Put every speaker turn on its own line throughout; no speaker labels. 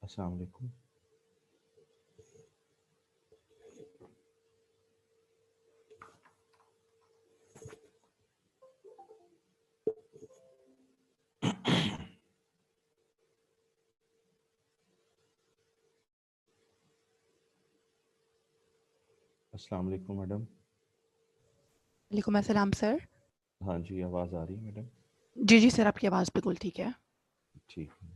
अस्सलाम वालेकुम। अस्सलाम वालेकुम मैडम।
वालेकुम अस्सलाम सर।
हाँ जी, आवाज़ आ रही है मैडम?
जी, जी सर, आपकी आवाज़ बिल्कुल ठीक है।
ठीक है।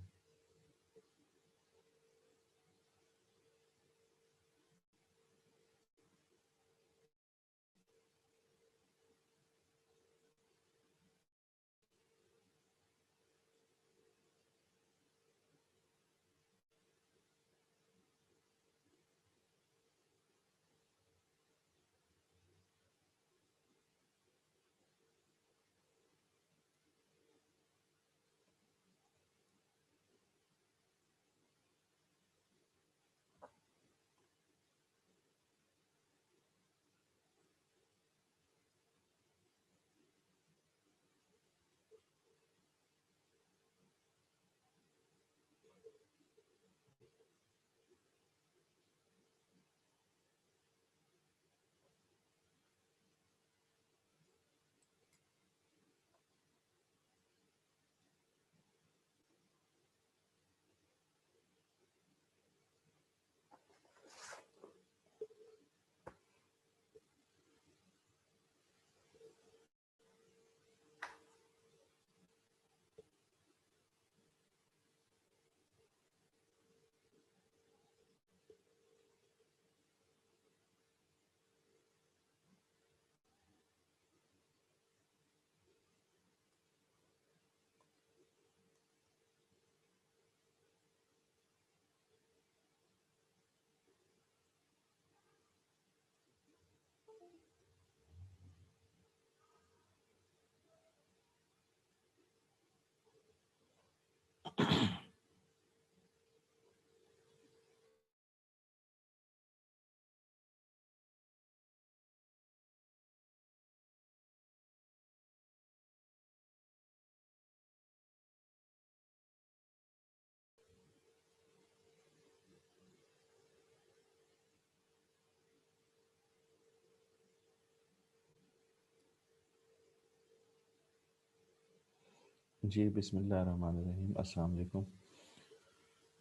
जी, बिस्मिल्लाहिर्रहमानिर्रहीम। अस्सलाम वालेकुम।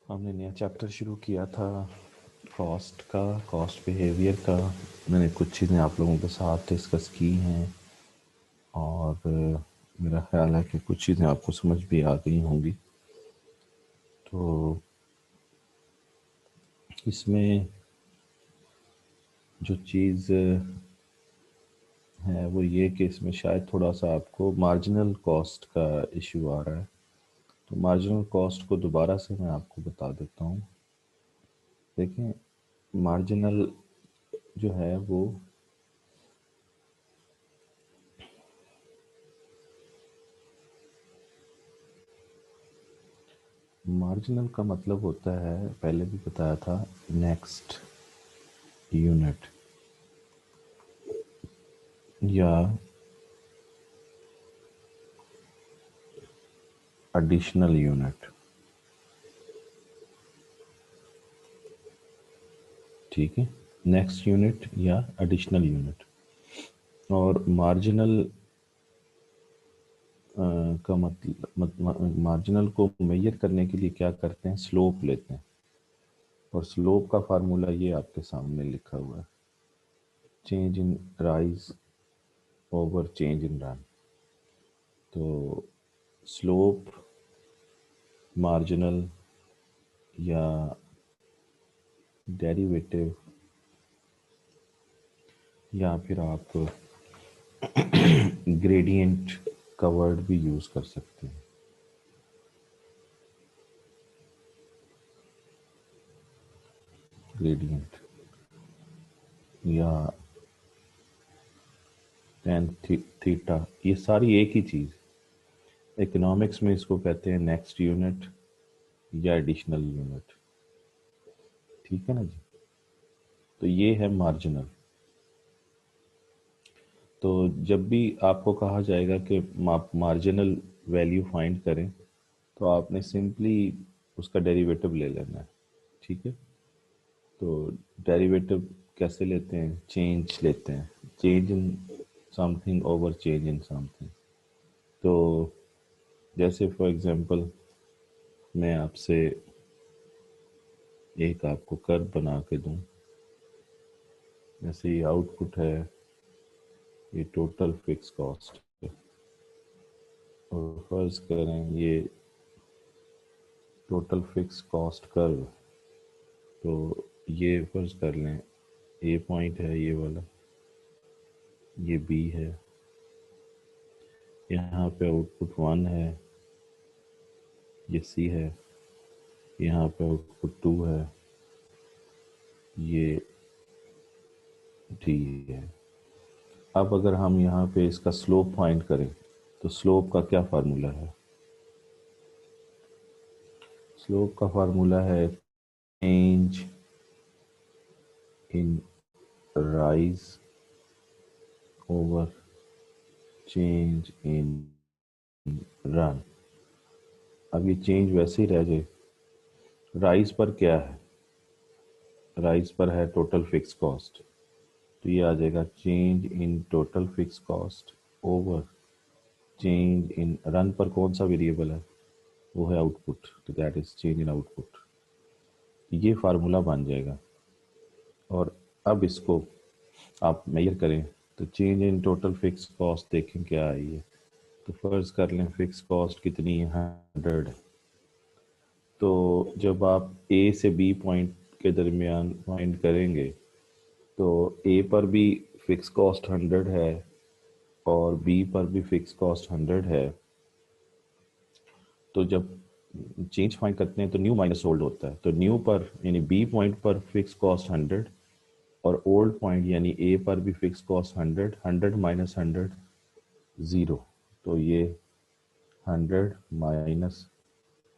हमने नया चैप्टर शुरू किया था कॉस्ट का, कॉस्ट बिहेवियर का। मैंने कुछ चीज़ें आप लोगों के साथ डिस्कस की हैं और मेरा ख्याल है कि कुछ चीज़ें आपको समझ भी आ गई होंगी। तो इसमें जो चीज़ है वो ये कि इसमें शायद थोड़ा सा आपको मार्जिनल कॉस्ट का इशू आ रहा है। तो मार्जिनल कॉस्ट को दोबारा से मैं आपको बता देता हूँ। देखें, मार्जिनल जो है वो मार्जिनल का मतलब होता है, पहले भी बताया था, नेक्स्ट यूनिट या एडिशनल यूनिट। ठीक है, नेक्स्ट यूनिट या एडिशनल यूनिट। और मार्जिनल का मतलब मार्जिनल को मेजर करने के लिए क्या करते हैं, स्लोप लेते हैं। और स्लोप का फार्मूला ये आपके सामने लिखा हुआ है, चेंज इन राइज ओवर चेंज इन रन। तो स्लोप मार्जिनल या डेरिवेटिव या फिर आप ग्रेडियंट का वर्ड भी यूज़ कर सकते हैं। ग्रेडियंट या टेन थीटा, ये सारी एक ही चीज़। इकोनॉमिक्स में इसको कहते हैं नेक्स्ट यूनिट या एडिशनल यूनिट। ठीक है ना जी। तो ये है मार्जिनल। तो जब भी आपको कहा जाएगा कि आप मार्जिनल वैल्यू फाइंड करें, तो आपने सिंपली उसका डेरिवेटिव ले लेना है। ठीक है। तो डेरिवेटिव कैसे लेते हैं? चेंज लेते हैं, change in something over change in something. तो जैसे फॉर एग्जांपल मैं आपसे एक आपको कर्व बना के दूं, जैसे ये आउटपुट है, ये टोटल फिक्स कॉस्ट है, और फर्ज करें ये टोटल फिक्स कॉस्ट कर्व। तो ये फर्ज कर लें ए पॉइंट है ये वाला, ये बी है, यहाँ पे आउटपुट 1 है, ये सी है, यहाँ पे आउटपुट 2 है, ये डी है। अब अगर हम यहाँ पे इसका स्लोप फाइंड करें तो स्लोप का क्या फार्मूला है? स्लोप का फार्मूला है चेंज इन राइज ओवर चेंज इन रन। अब ये चेंज वैसे ही रह जाए, राइज पर क्या है? राइज पर है टोटल फिक्स कॉस्ट, तो ये आ जाएगा change in total fix cost over change in run पर कौन सा वेरिएबल है? वो है आउटपुट, तो that is change in output. ये फार्मूला बन जाएगा। और अब इसको आप मेजर करें तो change in total fix cost देखें क्या आई है। तो फर्ज कर लें फिक्स कॉस्ट कितनी है? 100 है। तो जब आप ए से बी पॉइंट के दरमियान फाइंड करेंगे तो ए पर भी फिक्स कॉस्ट 100 है और बी पर भी फिक्स कॉस्ट 100 है। तो जब चेंज फाइंड करते हैं तो न्यू माइनस ओल्ड होता है। तो न्यू पर यानी बी पॉइंट पर फिक्स कॉस्ट 100 और ओल्ड पॉइंट यानी ए पर भी फिक्स कॉस्ट 100, 100 माइनस 100 0। तो ये 100 माइनस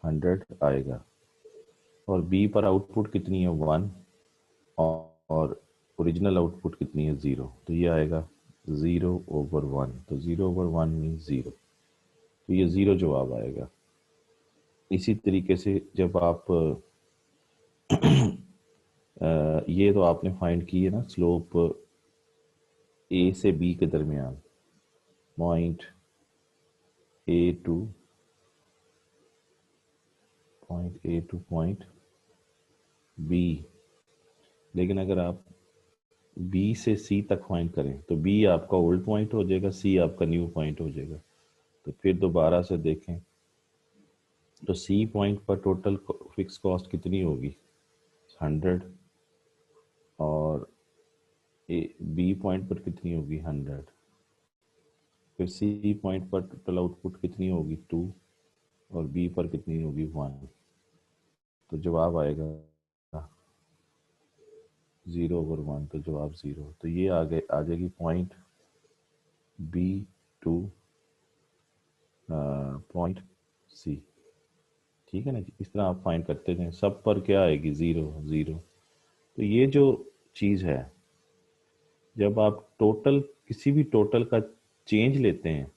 100 आएगा। और बी पर आउटपुट कितनी है? 1 और ओरिजिनल आउटपुट कितनी है? 0। तो ये आएगा 0/1। तो 0/1 मीन 0। तो ये 0 जवाब आएगा। इसी तरीके से जब आप ये तो आपने फाइंड की है ना स्लोप ए से बी के दरमियान, point A to point B. लेकिन अगर आप बी से सी तक फाइंड करें तो बी आपका ओल्ड पॉइंट हो जाएगा, सी आपका न्यू पॉइंट हो जाएगा। तो फिर दोबारा से देखें तो सी पॉइंट पर टोटल फिक्स कॉस्ट कितनी होगी? 100। और बी पॉइंट पर कितनी होगी? 100। फिर सी पॉइंट पर टोटल आउटपुट कितनी होगी? 2। और बी पर कितनी होगी? 1। तो जवाब आएगा 0/1। तो जवाब 0। तो ये आ जाएगी point B to point C. ठीक है ना जी? इस तरह आप फाइंड करते जाएं, सब पर क्या आएगी? 0 0। तो ये जो चीज़ है, जब आप टोटल किसी भी टोटल का चेंज लेते हैं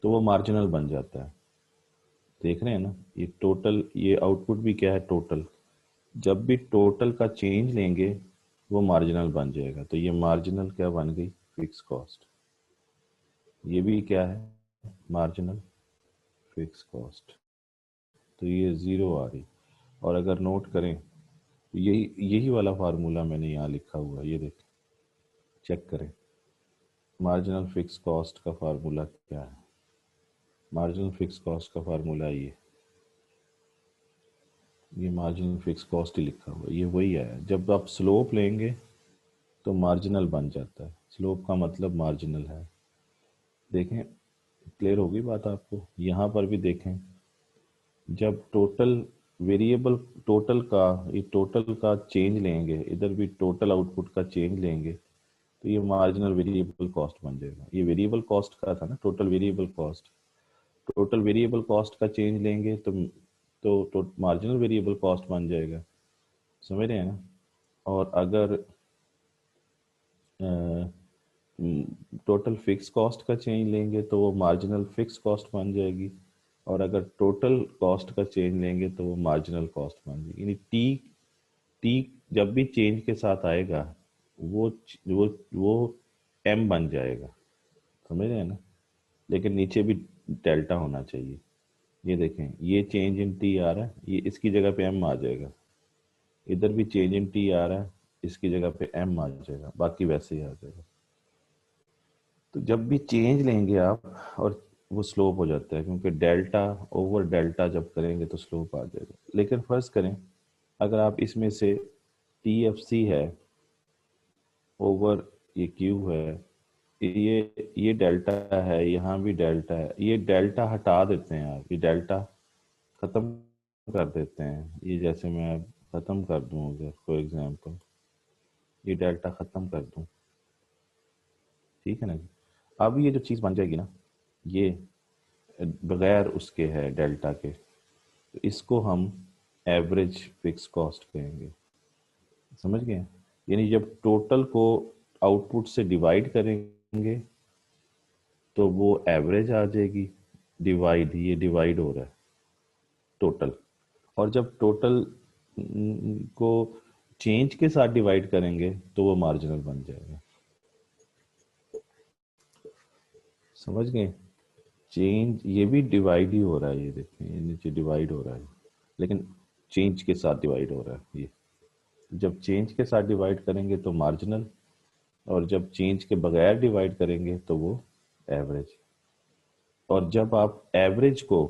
तो वो मार्जिनल बन जाता है। देख रहे हैं ना, ये टोटल, ये आउटपुट भी क्या है? टोटल। जब भी टोटल का चेंज लेंगे वो मार्जिनल बन जाएगा। तो ये मार्जिनल क्या बन गई? Fix cost. ये भी क्या है? Marginal fix cost. तो ये 0 आ रही। और अगर नोट करें तो यही यही वाला फार्मूला मैंने यहाँ लिखा हुआ है, ये देखें, चेक करें। मार्जिनल फिक्स कॉस्ट का फार्मूला क्या है? मार्जिनल फिक्स कॉस्ट का फार्मूला ये मार्जिनल फिक्स कॉस्ट ही लिखा हुआ है, ये वही है। जब आप स्लोप लेंगे तो मार्जिनल बन जाता है। स्लोप का मतलब मार्जिनल है। देखें, क्लियर होगी बात आपको? यहाँ पर भी देखें, जब टोटल वेरिएबल टोटल का चेंज लेंगे, इधर भी टोटल आउटपुट का चेंज लेंगे, तो ये मार्जिनल वेरिएबल कॉस्ट बन जाएगा। ये वेरिएबल कॉस्ट का था ना, total variable cost. Total variable cost का चेंज लेंगे तो मार्जिनल वेरिएबल कॉस्ट बन जाएगा। समझ रहे हैं ना? और अगर टोटल फिक्स कॉस्ट का चेंज लेंगे तो वो मार्जिनल फिक्स कॉस्ट बन जाएगी। और अगर टोटल कॉस्ट का चेंज लेंगे तो वो मार्जिनल कॉस्ट बन जाएगी। यानी टी टी जब भी चेंज के साथ आएगा वो वो एम बन जाएगा, समझ रहे हैं ना। लेकिन नीचे भी डेल्टा होना चाहिए। ये देखें, ये चेंज इन टी आ रहा है, ये इसकी जगह पे एम आ जाएगा। इधर भी चेंज इन टी आ रहा है, इसकी जगह पे एम आ जाएगा, बाकी वैसे ही आ जाएगा। तो जब भी चेंज लेंगे आप, और वो स्लोप हो जाता है, क्योंकि डेल्टा ओवर डेल्टा जब करेंगे तो स्लोप आ जाएगा। लेकिन फर्ज करें अगर आप इसमें से टी एफ सी है ओवर ये क्यू है, ये डेल्टा है, यहाँ भी डेल्टा है, ये डेल्टा हटा देते हैं आप, ये डेल्टा खत्म कर देते हैं। ये जैसे मैं अब खत्म कर दूं, अगर फॉर एग्जांपल ये डेल्टा खत्म कर दूं, ठीक है ना जी। अब ये जो चीज़ बन जाएगी ना, ये बगैर उसके है डेल्टा के, तो इसको हम एवरेज फिक्स कॉस्ट कहेंगे, समझ गए। यानी जब टोटल को आउटपुट से डिवाइड करेंगे तो वो एवरेज आ जाएगी। डिवाइड, ये डिवाइड हो रहा है टोटल, और जब टोटल को चेंज के साथ डिवाइड करेंगे तो वो मार्जिनल बन जाएगा, समझ गए। चेंज ये भी डिवाइड ही हो रहा है, ये देखें ये नीचे डिवाइड हो रहा है, लेकिन चेंज के साथ डिवाइड हो रहा है। ये जब चेंज के साथ डिवाइड करेंगे तो मार्जिनल, और जब चेंज के बगैर डिवाइड करेंगे तो वो एवरेज। और जब आप एवरेज को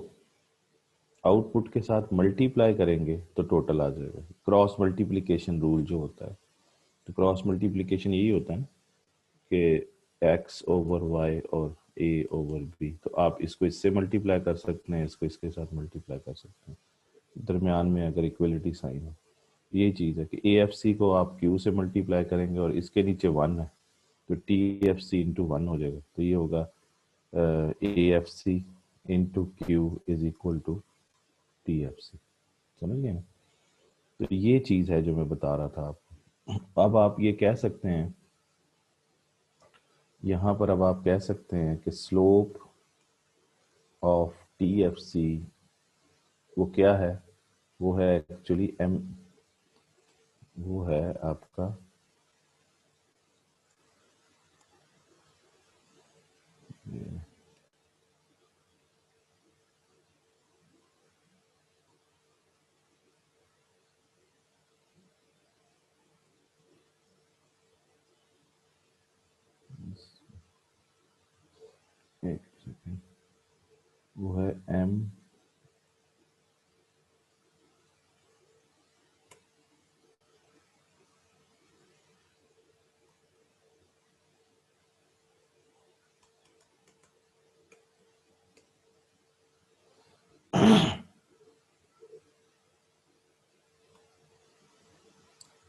आउटपुट के साथ मल्टीप्लाई करेंगे तो टोटल आ जाएगा। क्रॉस मल्टीप्लिकेशन रूल जो होता है, तो क्रॉस मल्टीप्लिकेशन यही होता है ना कि x ओवर y और a ओवर b, तो आप इसको इससे मल्टीप्लाई कर सकते हैं, इसको इसके साथ मल्टीप्लाई कर सकते हैं, दरमियान में अगर इक्वलिटी साइन हो। ये चीज़ है कि ए एफ सी को आप क्यू से मल्टीप्लाई करेंगे और इसके नीचे वन है, तो T F C into one हो जाएगा, तो ये होगा A F C into Q is equal to T F C, समझ गए ना। तो ये चीज़ है जो मैं बता रहा था आपको। अब आप ये कह सकते हैं यहाँ पर, अब आप कह सकते हैं कि slope of T F C वो क्या है, वो है एक्चुअली एम, वो है आपका एक सेकेंड, वो है M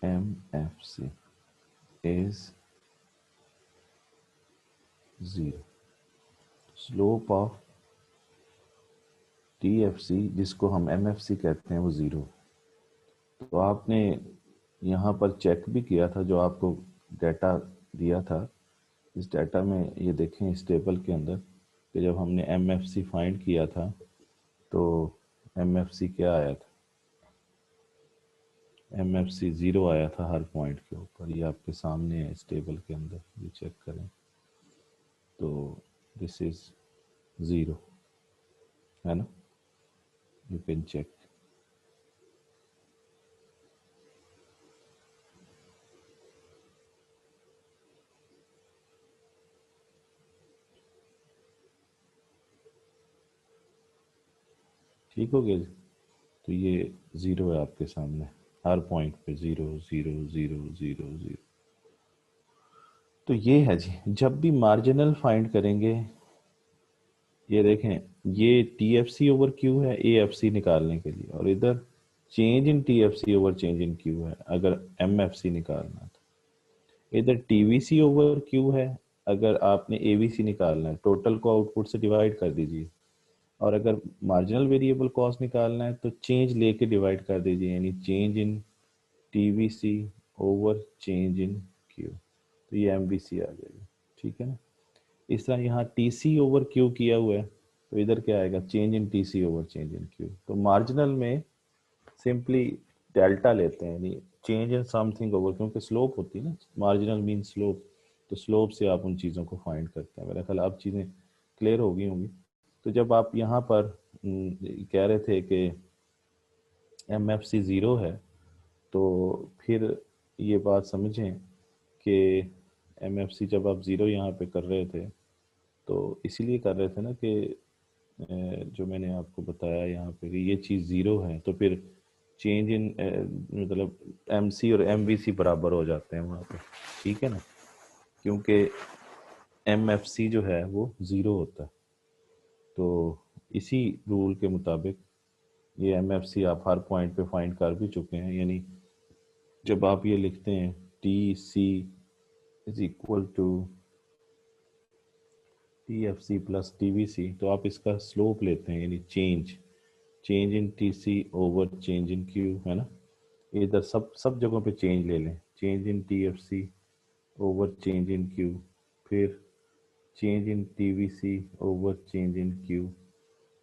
M F C is zero. Slope of T F C, जिसको हम एम एफ सी कहते हैं, वो ज़ीरो। तो आपने यहाँ पर चेक भी किया था, जो आपको डाटा दिया था, इस डाटा में ये देखें इस टेबल के अंदर कि जब हमने एम एफ सी फाइंड किया था तो एम एफ सी क्या आया था, एम एफ सी ज़ीरो आया था हर पॉइंट के ऊपर। ये आपके सामने है इस टेबल के अंदर, ये चेक करें तो दिस इज ज़ीरो, है ना, यू कैन चेक। ठीक हो गया जी। तो ये ज़ीरो है आपके सामने, हर पॉइंट पे zero zero zero zero zero. तो ये है जी, जब भी मार्जिनल फाइंड करेंगे, ये देखें ये T F C over Q है ए एफ सी निकालने के लिए, और इधर change in T F C over change in Q है अगर एम एफ सी निकालना है। तो इधर T V C over Q है अगर आपने ए वी सी निकालना है, टोटल को आउटपुट से डिवाइड कर दीजिए। और अगर मार्जिनल वेरिएबल कॉस्ट निकालना है तो चेंज लेके डिवाइड कर दीजिए, यानी change in T V C over change in Q, तो ये एम वी सी आ जाएगा, ठीक है ना। इस तरह यहाँ टी सी ओवर क्यू किया हुआ है, तो इधर क्या आएगा, change in T C over change in Q. तो मार्जिनल में सिंपली डेल्टा लेते हैं, यानी चेंज इन समथिंग ओवर, क्योंकि स्लोप होती है ना, मार्जिनल मीन स्लोप, तो स्लोप से आप उन चीज़ों को फाइंड करते हैं। मेरा ख्याल अब चीज़ें क्लियर हो गई होंगी। तो जब आप यहाँ पर कह रहे थे कि MFC ज़ीरो है, तो फिर ये बात समझें कि MFC जब आप ज़ीरो यहाँ पे कर रहे थे, तो इसीलिए कर रहे थे ना कि जो मैंने आपको बताया यहाँ पे कि ये चीज़ ज़ीरो है, तो फिर चेंज इन मतलब MC और MVC बराबर हो जाते हैं वहाँ पे, ठीक है ना, क्योंकि MFC जो है वो ज़ीरो होता है। तो इसी रूल के मुताबिक ये MFC आप हर पॉइंट पे फाइंड कर भी चुके हैं, यानी जब आप ये लिखते हैं TC is equal to TFC plus TVC, तो आप इसका स्लोप लेते हैं, यानी change in TC over change in Q, है ना। इधर सब जगहों पे चेंज ले लें, change in TFC over change in Q, फिर change in TVC over change in Q।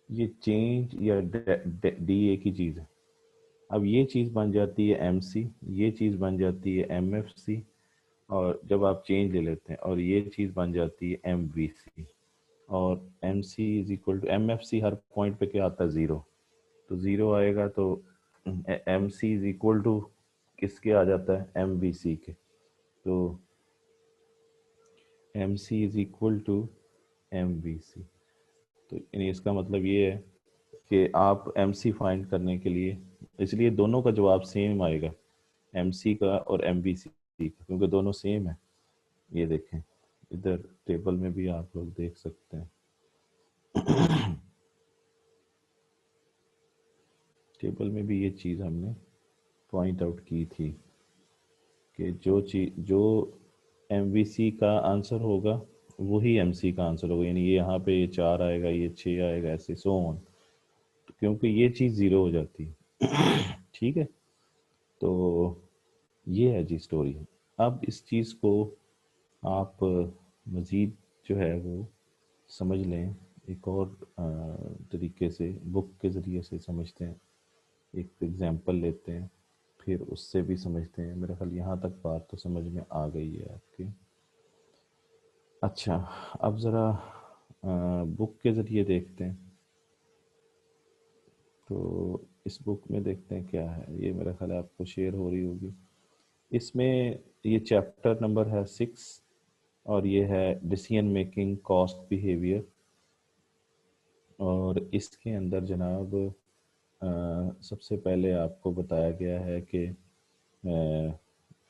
ये चेंज या डी एक ही चीज़ है। अब ये चीज़ बन जाती है MC, ये चीज़ बन जाती है MFC, और जब आप चेंज ले लेते हैं, और ये चीज़ बन जाती है MVC, और MC is equal to MFC हर पॉइंट पे क्या आता है, ज़ीरो, तो ज़ीरो आएगा, तो MC इज इक्वल टू किसके आ जाता है, MVC के, तो MC is equal to MVC। तो यानी इसका मतलब ये है कि आप MC फाइंड करने के लिए, इसलिए दोनों का जवाब सेम आएगा, MC का और MVC का, क्योंकि दोनों सेम है। ये देखें, इधर टेबल में भी आप लोग देख सकते हैं, टेबल में भी ये चीज़ हमने पॉइंट आउट की थी कि जो MVC का आंसर होगा वही MC का आंसर होगा, यानी ये यहाँ पे ये 4 आएगा, ये 6 आएगा, ऐसे सो ऑन, तो क्योंकि ये चीज़ ज़ीरो हो जाती है। ठीक है, तो ये है जी स्टोरी। अब इस चीज़ को आप मज़ीद जो है वो समझ लें, एक और तरीके से बुक के ज़रिए से समझते हैं, एक एग्जांपल लेते हैं, फिर उससे भी समझते हैं। मेरा ख्याल यहाँ तक बात तो समझ में आ गई है आपकी। अच्छा, अब ज़रा बुक के ज़रिए देखते हैं। तो इस बुक में देखते हैं क्या है, ये मेरा ख्याल आपको शेयर हो रही होगी। इसमें ये चैप्टर नंबर है 6, और ये है डिसीजन मेकिंग कॉस्ट बिहेवियर, और इसके अंदर जनाब सबसे पहले आपको बताया गया है कि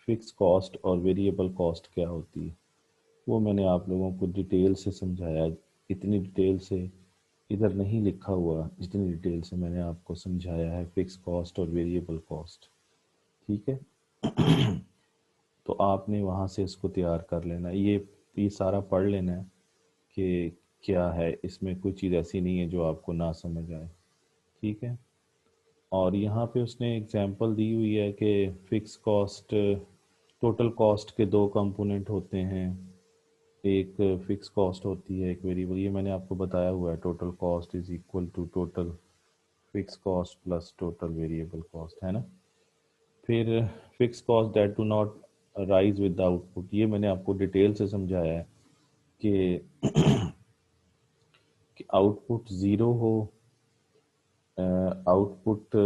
फिक्स कॉस्ट और वेरिएबल कॉस्ट क्या होती है। वो मैंने आप लोगों को डिटेल से समझाया, इतनी डिटेल से इधर नहीं लिखा हुआ जितनी डिटेल से मैंने आपको समझाया है फिक्स कॉस्ट और वेरिएबल कॉस्ट, ठीक है। तो आपने वहाँ से इसको तैयार कर लेना, ये सारा पढ़ लेना है कि क्या है इसमें, कोई चीज़ ऐसी नहीं है जो आपको ना समझ आए, ठीक है। और यहाँ पे उसने एग्जांपल दी हुई है कि फिक्स कॉस्ट, टोटल कॉस्ट के दो कंपोनेंट होते हैं, एक फिक्स कॉस्ट होती है, एक वेरिएबल। ये मैंने आपको बताया हुआ है, total cost is equal to total fix cost plus total variable cost, है ना। फिर fix cost that do not rise with the output, ये मैंने आपको डिटेल से समझाया है कि आउटपुट ज़ीरो हो, आउटपुट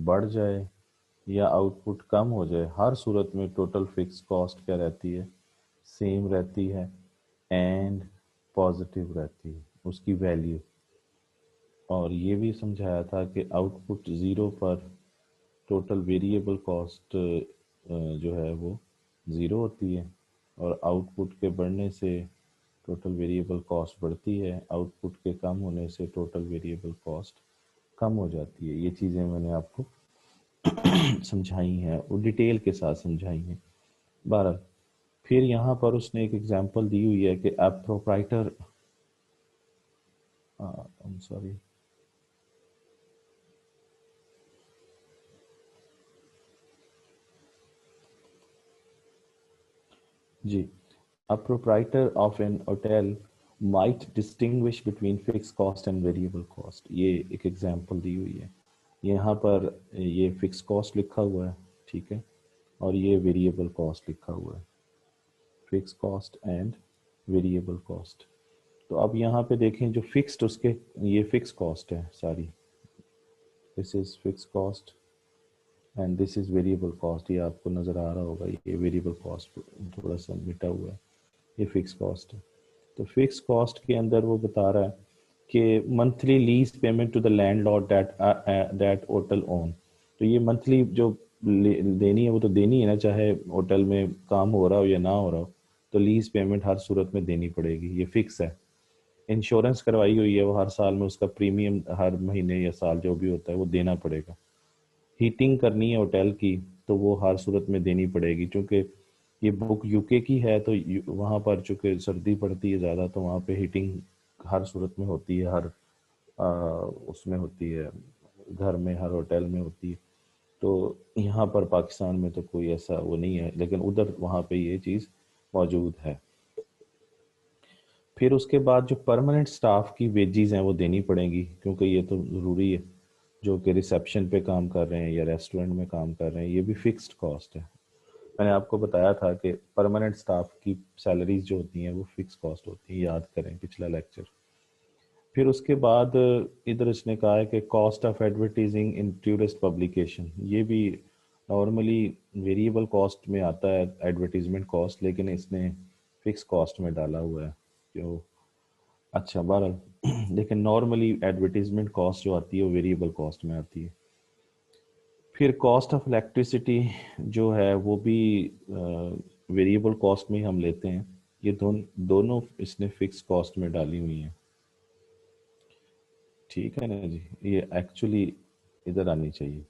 बढ़ जाए या आउटपुट कम हो जाए, हर सूरत में टोटल फिक्स कॉस्ट क्या रहती है, सेम रहती है एंड पॉजिटिव रहती है उसकी वैल्यू। और ये भी समझाया था कि आउटपुट ज़ीरो पर टोटल वेरिएबल कॉस्ट जो है वो ज़ीरो होती है, और आउटपुट के बढ़ने से टोटल वेरिएबल कॉस्ट बढ़ती है, आउटपुट के कम होने से टोटल वेरिएबल कॉस्ट कम हो जाती है। ये चीज़ें मैंने आपको समझाई हैं और डिटेल के साथ समझाई हैं। 12, फिर यहाँ पर उसने एक एग्जांपल दी हुई है कि आप प्रोप्राइटर, सॉरी, जी, a proprietor of an hotel might distinguish between fixed cost and variable cost। ये एक एग्जांपल दी हुई है, यहाँ पर ये फिक्स कॉस्ट लिखा हुआ है, ठीक है, और ये वेरिएबल कॉस्ट लिखा हुआ है, fix cost and variable cost. तो अब यहाँ पे देखें जो फिक्स्ड उसके, ये फिक्स कॉस्ट है सारी, this is fix cost and this is variable cost. ये आपको नज़र आ रहा होगा, ये वेरिएबल कॉस्ट थोड़ा सा मिटा हुआ है, ये फिक्स कॉस्ट है। तो फिक्स कॉस्ट के अंदर वो बता रहा है कि monthly lease payment to the landlord that hotel own. तो ये मंथली जो देनी है वो तो देनी है ना, चाहे होटल में काम हो रहा हो या ना हो रहा हो, तो लीज पेमेंट हर सूरत में देनी पड़ेगी, ये फिक्स है। इंश्योरेंस करवाई हुई है वो, हर साल में उसका प्रीमियम हर महीने या साल जो भी होता है वो देना पड़ेगा। हीटिंग करनी है होटल की तो वो हर सूरत में देनी पड़ेगी, क्योंकि ये बुक यूके की है तो वहाँ पर चूँकि सर्दी पड़ती है ज़्यादा, तो वहाँ पे हीटिंग हर सूरत में होती है, हर उसमें होती है, घर में हर होटल में होती है। तो यहाँ पर पाकिस्तान में तो कोई ऐसा वो नहीं है, लेकिन उधर वहाँ पे ये चीज़ मौजूद है। फिर उसके बाद जो परमानेंट स्टाफ की वेजेस हैं वो देनी पड़ेंगी, क्योंकि ये तो ज़रूरी है, जो कि रिसेप्शन पे काम कर रहे हैं या रेस्टोरेंट में काम कर रहे हैं, ये भी फिक्स्ड कॉस्ट है। मैंने आपको बताया था कि परमानेंट स्टाफ की सैलरीज जो होती हैं वो फिक्स कॉस्ट होती हैं, याद करें पिछला लेक्चर। फिर उसके बाद इधर इसने कहा है कि cost of advertising in tourist publication, ये भी नॉर्मली वेरिएबल कॉस्ट में आता है एडवर्टीजमेंट कॉस्ट, लेकिन इसने फिक्स कॉस्ट में डाला हुआ है जो, अच्छा बहरहाल लेकिन नॉर्मली एडवर्टीजमेंट कॉस्ट जो आती है वो वेरिएबल कॉस्ट में आती है। फिर कॉस्ट ऑफ इलेक्ट्रिसिटी जो है वो भी वेरिएबल कॉस्ट में ही हम लेते हैं, ये दोनों इसने फिक्स कॉस्ट में डाली हुई हैं, ठीक है ना जी, ये एक्चुअली इधर आनी चाहिए।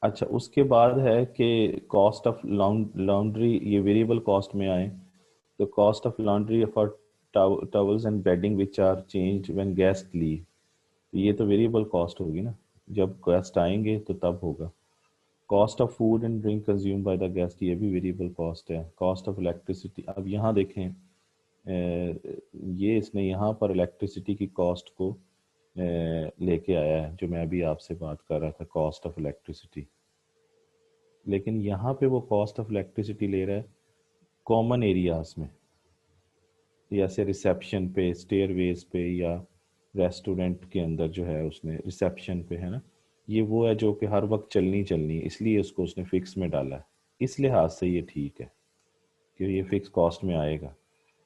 अच्छा, उसके बाद है कि कॉस्ट ऑफ लॉन्ड्री, ये वेरिएबल कॉस्ट में आए तो cost of laundry for towels and bedding which are changed when guest leave, ये तो वेरिएबल कॉस्ट होगी ना, जब गेस्ट आएंगे तो तब होगा। Cost of food and drink consume by the guest, ये भी वेरिएबल कॉस्ट है। कॉस्ट ऑफ इलेक्ट्रिसिटी, अब यहाँ देखें ये इसने यहाँ पर इलेक्ट्रिसिटी की कॉस्ट को लेके आया है, जो मैं अभी आपसे बात कर रहा था, कॉस्ट ऑफ इलेक्ट्रिसिटी। लेकिन यहाँ पे वो कॉस्ट ऑफ इलेक्ट्रिसिटी ले रहा है कॉमन एरियाज में, जैसे रिसेप्शन पे, स्टेयरवेज पे, या रेस्टोरेंट के अंदर जो है उसने रिसेप्शन पे, है ना, ये वो है जो कि हर वक्त चलनी चलनी है, इसलिए उसको उसने फिक्स में डाला है। इस लिहाज से ये ठीक है कि ये फिक्स कॉस्ट में आएगा।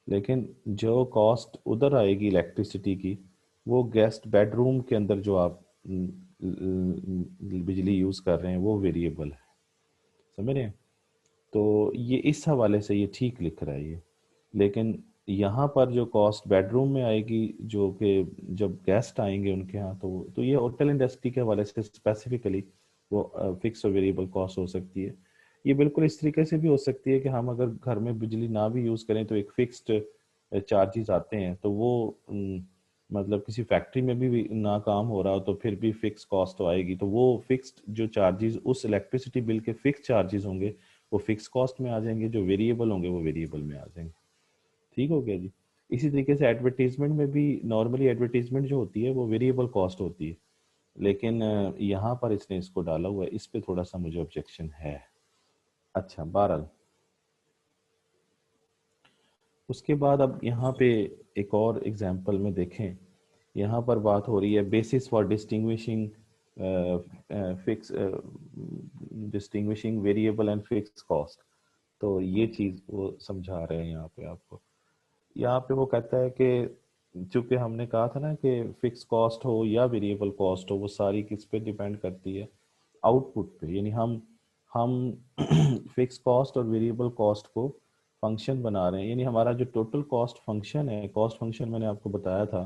लेकिन जो कॉस्ट उधर आएगी इलेक्ट्रिसिटी की, वो गेस्ट बेडरूम के अंदर जो आप बिजली यूज़ कर रहे हैं वो वेरिएबल है, समझ रहे हैं। तो ये इस हवाले से ये ठीक लिख रहा है ये। लेकिन यहाँ पर जो कॉस्ट बेडरूम में आएगी, जो कि जब गेस्ट आएंगे उनके यहाँ, तो ये होटल इंडस्ट्री के हवाले से स्पेसिफिकली वो फिक्स और वेरिएबल कॉस्ट हो सकती है। ये बिल्कुल इस तरीके से भी हो सकती है कि हम अगर घर में बिजली ना भी यूज़ करें तो एक फिक्स्ड चार्जेस आते हैं, तो वो मतलब किसी फैक्ट्री में भी ना काम हो रहा हो तो फिर भी फिक्स कॉस्ट तो आएगी, तो वो फिक्स्ड जो चार्जेस उस इलेक्ट्रिसिटी बिल के फिक्स चार्जेस होंगे वो फिक्स कॉस्ट में आ जाएंगे, जो वेरिएबल होंगे वो वेरिएबल में आ जाएंगे। ठीक हो गया जी। इसी तरीके से एडवर्टीजमेंट में भी नॉर्मली एडवर्टीजमेंट जो होती है वो वेरिएबल कॉस्ट होती है, लेकिन यहाँ पर इसने इसको डाला हुआ है, इस पे थोड़ा सा मुझे ऑब्जेक्शन है। अच्छा, बहरहाल उसके बाद अब यहाँ पे एक और एग्जांपल में देखें, यहाँ पर बात हो रही है basis for distinguishing fix distinguishing variable and fix cost. तो ये चीज़ वो समझा रहे हैं यहाँ पे आपको। यहाँ पे वो कहता है कि चूंकि हमने कहा था ना कि फिक्स कॉस्ट हो या वेरिएबल कॉस्ट हो, वो सारी किस पे डिपेंड करती है, आउटपुट पे। यानी हम फिक्स कॉस्ट और वेरिएबल कॉस्ट को फंक्शन बना रहे हैं, यानी हमारा जो टोटल कॉस्ट फंक्शन है, कॉस्ट फंक्शन मैंने आपको बताया था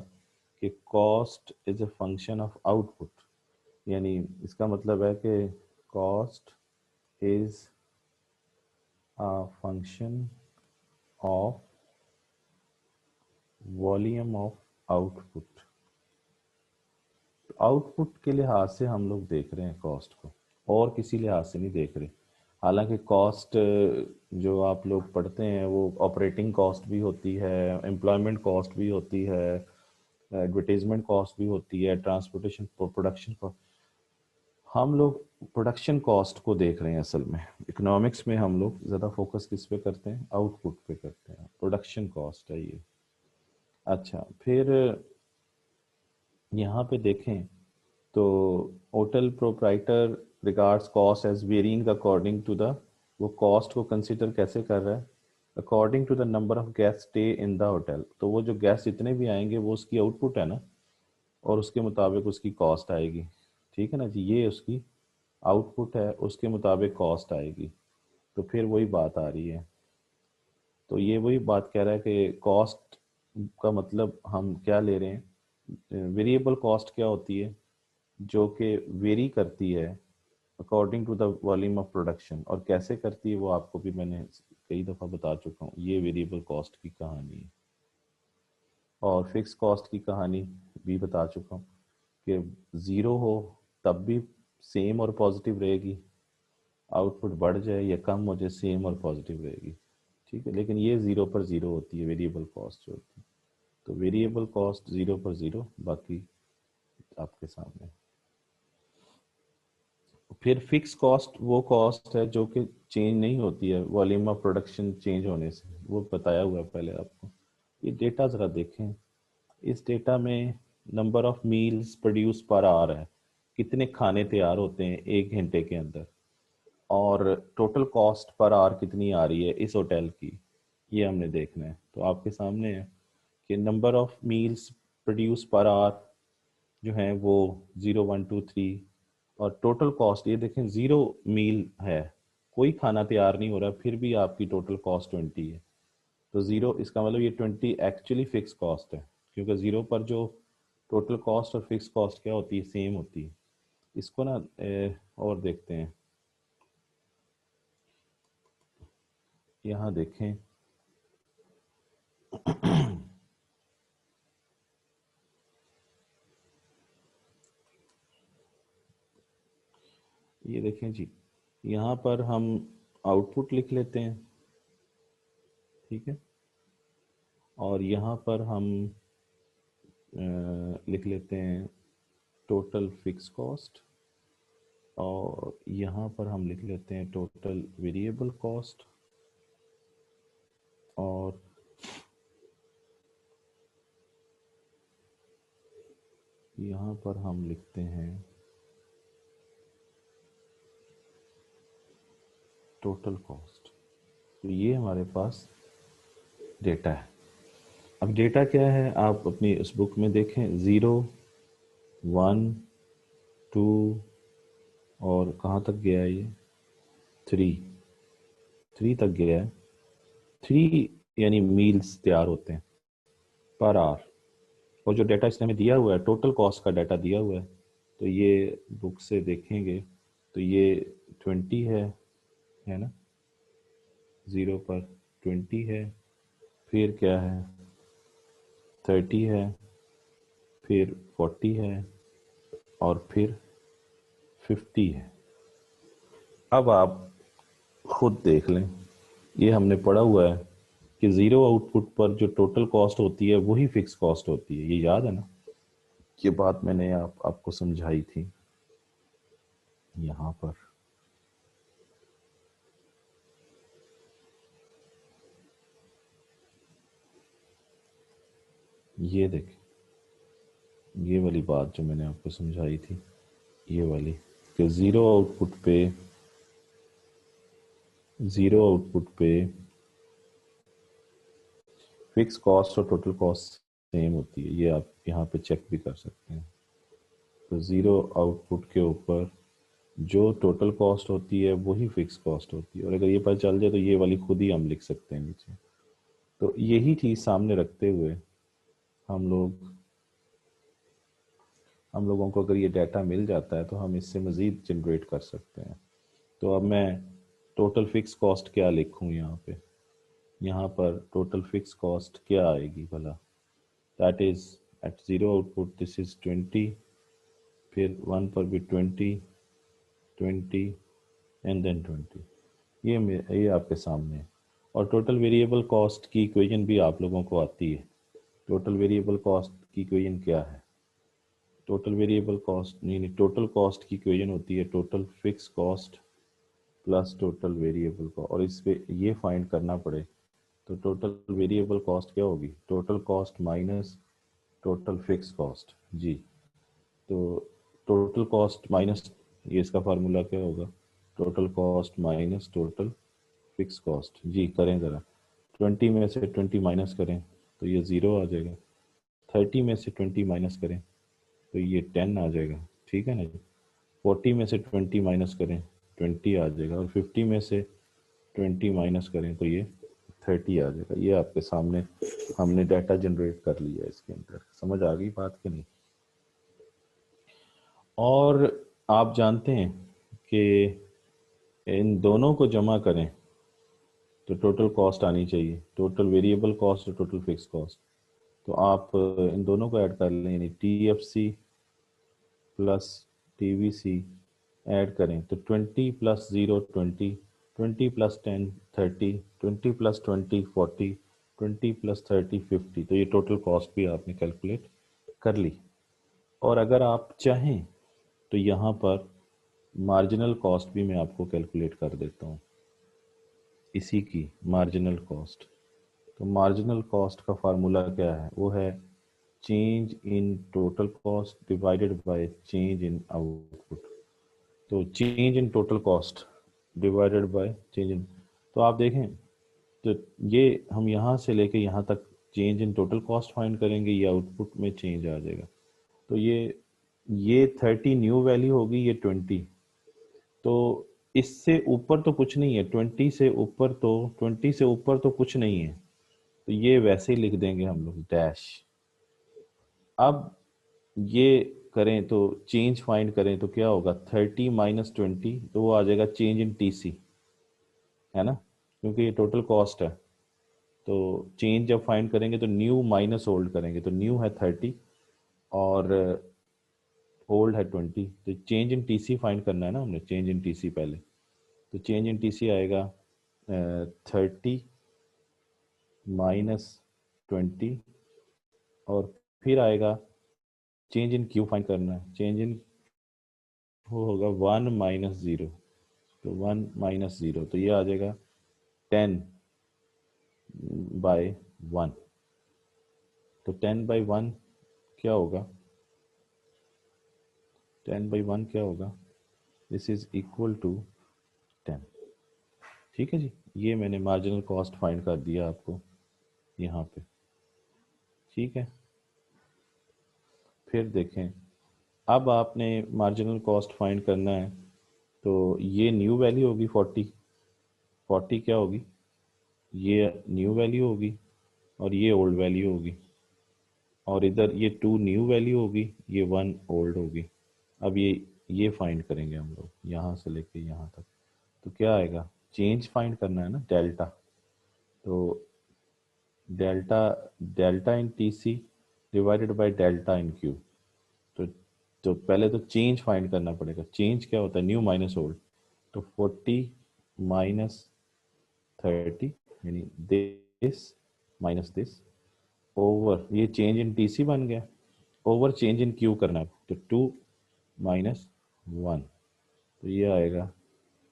कि cost is a function of output, यानी इसका मतलब है कि cost is a function of volume of output. Output के लिहाज से हम लोग देख रहे हैं कॉस्ट को, और किसी लिहाज से नहीं देख रहे। हालांकि कॉस्ट जो आप लोग पढ़ते हैं वो ऑपरेटिंग कॉस्ट भी होती है, एम्प्लॉयमेंट कॉस्ट भी होती है, एडवर्टीजमेंट कॉस्ट भी होती है, ट्रांसपोर्टेशन, प्रोडक्शन कॉस्ट, हम लोग प्रोडक्शन कॉस्ट को देख रहे हैं। असल में इकोनॉमिक्स में हम लोग ज़्यादा फोकस किस पे करते हैं? आउटपुट पे करते हैं। प्रोडक्शन कॉस्ट है ये। अच्छा, फिर यहाँ पे देखें तो hotel proprietor regards cost as varying according to the, वो कॉस्ट को कंसिडर कैसे कर रहा है? According to the number of guest stay in the hotel. तो वो जो गेस्ट जितने भी आएंगे वो उसकी आउटपुट है ना, और उसके मुताबिक उसकी कॉस्ट आएगी। ठीक है ना जी, ये उसकी आउटपुट है, उसके मुताबिक कॉस्ट आएगी। तो फिर वही बात आ रही है। तो ये वही बात कह रहा है कि कॉस्ट का मतलब हम क्या ले रहे हैं? वेरिएबल कॉस्ट क्या होती है? जो कि वेरी करती है according to the volume of production. और कैसे करती है वो आपको भी मैंने कई दफ़ा बता चुका हूँ। ये वेरिएबल कॉस्ट की कहानी है। और फिक्स कॉस्ट की कहानी भी बता चुका हूँ कि ज़ीरो हो तब भी सेम और पॉजिटिव रहेगी, आउटपुट बढ़ जाए या कम हो जाए सेम और पॉजिटिव रहेगी। ठीक है, लेकिन ये ज़ीरो पर ज़ीरो होती है वेरिएबल कॉस्ट जो होती है। तो वेरिएबल कॉस्ट ज़ीरो पर ज़ीरो, बाकी आपके सामने। फिर फिक्स कॉस्ट वो कॉस्ट है जो कि चेंज नहीं होती है वॉल्यूम ऑफ प्रोडक्शन चेंज होने से, वो बताया हुआ है पहले आपको। ये डेटा ज़रा देखें। इस डेटा में number of meals produce per hour है, कितने खाने तैयार होते हैं एक घंटे के अंदर, और टोटल कॉस्ट पर आवर कितनी आ रही है इस होटल की, ये हमने देखना है। तो आपके सामने है कि number of meals produce per hour जो है वो 0, 1, 2, 3, और टोटल कॉस्ट ये देखें 0 मील है, कोई खाना तैयार नहीं हो रहा, फिर भी आपकी टोटल कॉस्ट 20 है। तो ज़ीरो, इसका मतलब ये 20 एक्चुअली फिक्स कॉस्ट है, क्योंकि ज़ीरो पर जो टोटल कॉस्ट और फिक्स कॉस्ट क्या होती है? सेम होती है। इसको ना और देखते हैं। यहाँ देखें, ये देखें जी, यहाँ पर हम आउटपुट लिख लेते हैं। ठीक है, और यहाँ पर हम लिख लेते हैं टोटल फिक्स कॉस्ट, और यहाँ पर हम लिख लेते हैं टोटल वेरिएबल कॉस्ट, और यहाँ पर हम लिखते हैं टोटल कॉस्ट। तो ये हमारे पास डेटा है। अब डेटा क्या है आप अपनी उस बुक में देखें, 0, 1, 2, और कहाँ तक गया है ये? 3 तक गया है। 3 यानी मील्स तैयार होते हैं पर आवर। और जो डाटा इसने हमें दिया हुआ है टोटल कॉस्ट का डाटा दिया हुआ है, तो ये बुक से देखेंगे तो ये 20 है ना, 0 पर 20 है, फिर क्या है 30 है, फिर 40 है, और फिर 50 है। अब आप खुद देख लें, ये हमने पढ़ा हुआ है कि ज़ीरो आउटपुट पर जो टोटल कॉस्ट होती है वही फिक्स कॉस्ट होती है, ये याद है ना? ये बात मैंने आपको समझाई थी यहाँ पर। ये देखें, ये वाली बात जो मैंने आपको समझाई थी, ये वाली कि ज़ीरो आउटपुट पे फिक्स कॉस्ट और टोटल कॉस्ट सेम होती है। ये आप यहाँ पे चेक भी कर सकते हैं। तो ज़ीरो आउटपुट के ऊपर जो टोटल कॉस्ट होती है वही फिक्स कॉस्ट होती है, और अगर ये पता चल जाए तो ये वाली खुद ही हम लिख सकते हैं नीचे। तो यही चीज़ सामने रखते हुए हम लोगों को अगर ये डाटा मिल जाता है तो हम इससे मज़ीद जनरेट कर सकते हैं। तो अब मैं टोटल फिक्स कॉस्ट क्या लिखूँ यहाँ पर टोटल फिक्स कॉस्ट क्या आएगी भला? That is at zero output this is 20, फिर 1 पर भी 20, 20 एंड देन 20। ये आपके सामने है। और टोटल वेरिएबल कॉस्ट की इक्वेशन भी आप लोगों को आती है। टोटल वेरिएबल कॉस्ट की इक्वेशन क्या है? टोटल वेरिएबल कॉस्ट नहीं, टोटल कॉस्ट की इक्वेशन होती है total fix cost plus total variable cost, और इस पे ये फाइंड करना पड़े तो टोटल वेरिएबल कॉस्ट क्या होगी, total cost minus total fix cost. जी, तो टोटल कॉस्ट माइनस, ये इसका फार्मूला क्या होगा, total cost minus total fix cost. जी करें ज़रा, 20 में से 20 माइनस करें तो ये 0 आ जाएगा, 30 में से 20 माइनस करें तो ये 10 आ जाएगा, ठीक है ना जी। 40 में से 20 माइनस करें 20 आ जाएगा, और 50 में से 20 माइनस करें तो ये 30 आ जाएगा। ये आपके सामने हमने डाटा जनरेट कर लिया है इसके अंदर, समझ आ गई बात कि नहीं। और आप जानते हैं कि इन दोनों को जमा करें तो टोटल कॉस्ट आनी चाहिए, टोटल वेरिएबल कॉस्ट और टोटल फिक्स कॉस्ट। तो आप इन दोनों को ऐड कर लें, यानी TFC प्लस TVC ऐड करें तो 20 प्लस 0 20, 20 प्लस 10 30, 20 प्लस 20 40, 20 प्लस 30 50। तो ये टोटल कॉस्ट भी आपने कैलकुलेट कर ली। और अगर आप चाहें तो यहाँ पर मार्जिनल कॉस्ट भी मैं आपको कैलकुलेट कर देता हूँ, इसी की मार्जिनल कॉस्ट। तो मार्जिनल कॉस्ट का फार्मूला क्या है, वो है change in total cost divided by change in output. तो change in total cost divided by change in, तो आप देखें तो ये हम यहाँ से लेके यहाँ तक change in total cost find करेंगे, ये आउटपुट में चेंज आ जाएगा। तो ये 30 न्यू वैल्यू होगी, ये 20, तो इससे ऊपर तो कुछ नहीं है, 20 से ऊपर तो 20 से ऊपर तो कुछ नहीं है, तो ये वैसे ही लिख देंगे हम लोग डैश। अब ये करें तो चेंज फाइंड करें तो क्या होगा, 30 माइनस 20 तो वो आ जाएगा चेंज इन TC, है ना, क्योंकि ये टोटल कॉस्ट है। तो चेंज जब फाइंड करेंगे तो न्यू माइनस ओल्ड करेंगे, तो न्यू है 30 और ओल्ड है 20, तो चेंज इन TC फाइंड करना है ना हमने, चेंज इन TC पहले। तो चेंज इन TC आएगा 30 माइनस 20, और फिर आएगा चेंज इन Q फाइंड करना है, चेंज इन वो होगा 1 माइनस 0, तो 1 माइनस 0 तो ये आ जाएगा 10 बाय 1। तो 10 बाई 1 क्या होगा, 10 बाई 1 क्या होगा, दिस इज इक्वल टू 10। ठीक है जी, ये मैंने मार्जिनल कॉस्ट फाइंड कर दिया आपको यहाँ पे, ठीक है। फिर देखें, अब आपने मार्जिनल कॉस्ट फाइंड करना है तो ये न्यू वैल्यू होगी 40, 40 क्या होगी, ये न्यू वैल्यू होगी और ये ओल्ड वैल्यू होगी, और इधर ये 2 न्यू वैल्यू होगी, ये 1 ओल्ड होगी। अब ये फाइंड करेंगे हम लोग यहाँ से लेके यहाँ तक, तो क्या आएगा, चेंज फाइंड करना है ना, डेल्टा। तो delta delta in TC divided by delta in Q। तो पहले तो चेंज फाइंड करना पड़ेगा, चेंज क्या होता है, न्यू माइनस ओल्ड। तो 40 माइनस 30 यानी दिस माइनस दिस, ओवर ये चेंज इन TC बन गया, ओवर चेंज इन Q करना है, तो 2 माइनस 1, तो ये आएगा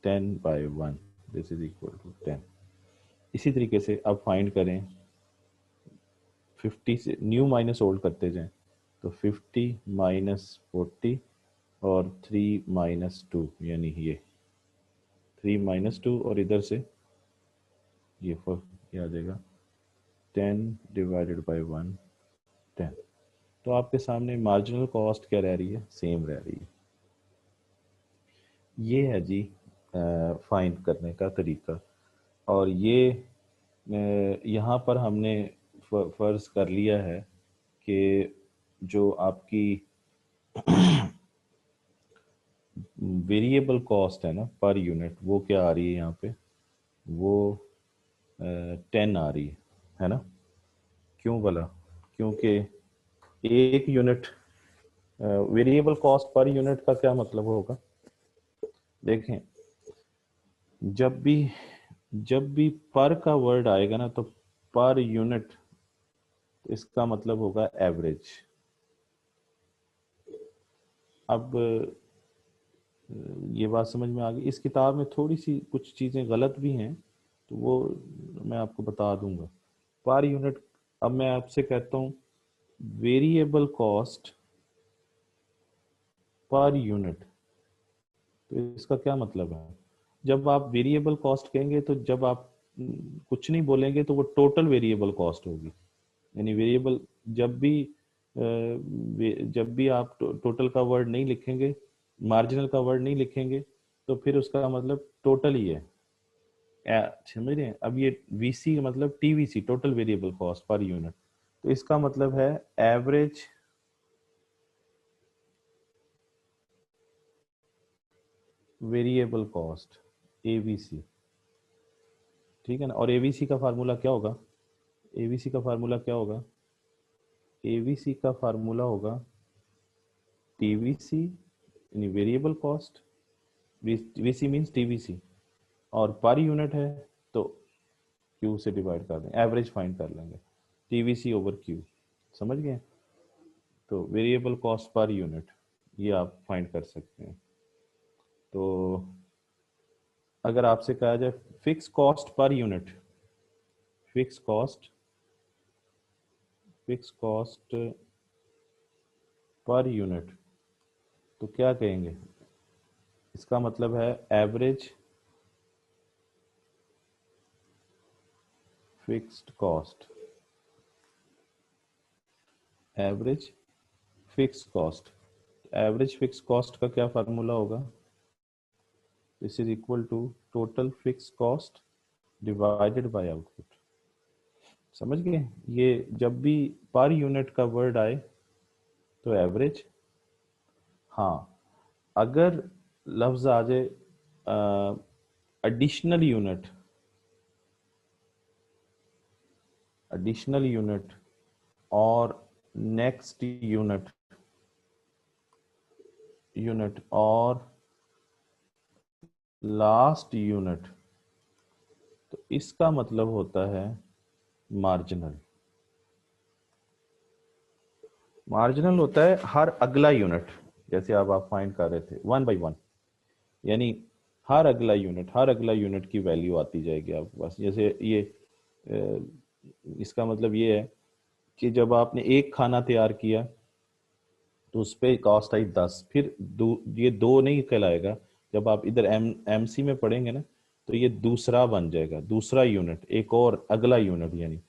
10 by 1, this is equal to 10। इसी तरीके से अब फाइंड करें 50 से न्यू माइनस ओल्ड करते जाएं, तो 50 माइनस 40 और 3 माइनस 2, यानी ये 3 माइनस 2 और इधर से ये 4, ये आ जाएगा 10 डिवाइडेड बाय 1 10। तो आपके सामने मार्जिनल कॉस्ट क्या रह रही है, सेम रह रही है। ये है जी फाइंड करने का तरीका। और ये यहाँ पर हमने फर्ज कर लिया है कि जो आपकी वेरिएबल कॉस्ट है ना पर यूनिट, वो क्या आ रही है यहाँ पे, वो 10 आ रही है ना। क्यों भला, क्योंकि एक unit variable cost per unit का क्या मतलब होगा, देखें जब भी पर का वर्ड आएगा ना तो पर यूनिट, इसका मतलब होगा एवरेज। अब ये बात समझ में आ गई। इस किताब में थोड़ी सी कुछ चीज़ें गलत भी हैं, तो वो मैं आपको बता दूंगा। पर यूनिट, अब मैं आपसे कहता हूँ वेरिएबल कॉस्ट पर यूनिट, तो इसका क्या मतलब है? जब आप वेरिएबल कॉस्ट कहेंगे तो जब आप कुछ नहीं बोलेंगे तो वो टोटल वेरिएबल कॉस्ट होगी। यानी वेरिएबल जब भी आप टोटल का वर्ड नहीं लिखेंगे, मार्जिनल का वर्ड नहीं लिखेंगे, तो फिर उसका मतलब टोटल ही है। समझ रहे हैं? अब ये वीसी का मतलब TVC, total variable cost per unit, तो इसका मतलब है एवरेज वेरिएबल कॉस्ट, एवीसी। ठीक है ना? और एवीसी का फार्मूला क्या होगा? एवीसी का फार्मूला क्या होगा? एवीसी का फार्मूला होगा टीवीसी यानी variable cost, VC means TVC, और पर यूनिट है तो क्यू से डिवाइड कर दें, एवरेज फाइंड कर लेंगे, टीवीसी ओवर क्यू। समझ गए? तो वेरिएबल कॉस्ट पर यूनिट ये आप फाइंड कर सकते हैं। तो अगर आपसे कहा जाए fix cost per unit, fix cost, fix cost per unit, तो क्या कहेंगे? इसका मतलब है average fixed cost, average fix cost. Average fix cost का क्या फार्मूला होगा? This is equal to total fix cost divided by output. समझ गए? ये जब भी पर यूनिट का वर्ड आए तो एवरेज। हाँ, अगर लफ्ज आ जाए एडिशनल यूनिट, एडिशनल यूनिट और नेक्स्ट यूनिट, यूनिट और लास्ट यूनिट, तो इसका मतलब होता है मार्जिनल। मार्जिनल होता है हर अगला यूनिट, जैसे अब आप फाइंड कर रहे थे वन बाय वन, यानी हर अगला यूनिट, हर अगला यूनिट की वैल्यू आती जाएगी आपके पास। जैसे ये इसका मतलब ये है कि जब आपने एक खाना तैयार किया तो उस पर कॉस्ट आई 10, फिर ये दो नहीं कहलाएगा। जब आप इधर एमसी में पढ़ेंगे ना, तो ये दूसरा बन जाएगा, दूसरा यूनिट, एक और अगला यूनिट। यानी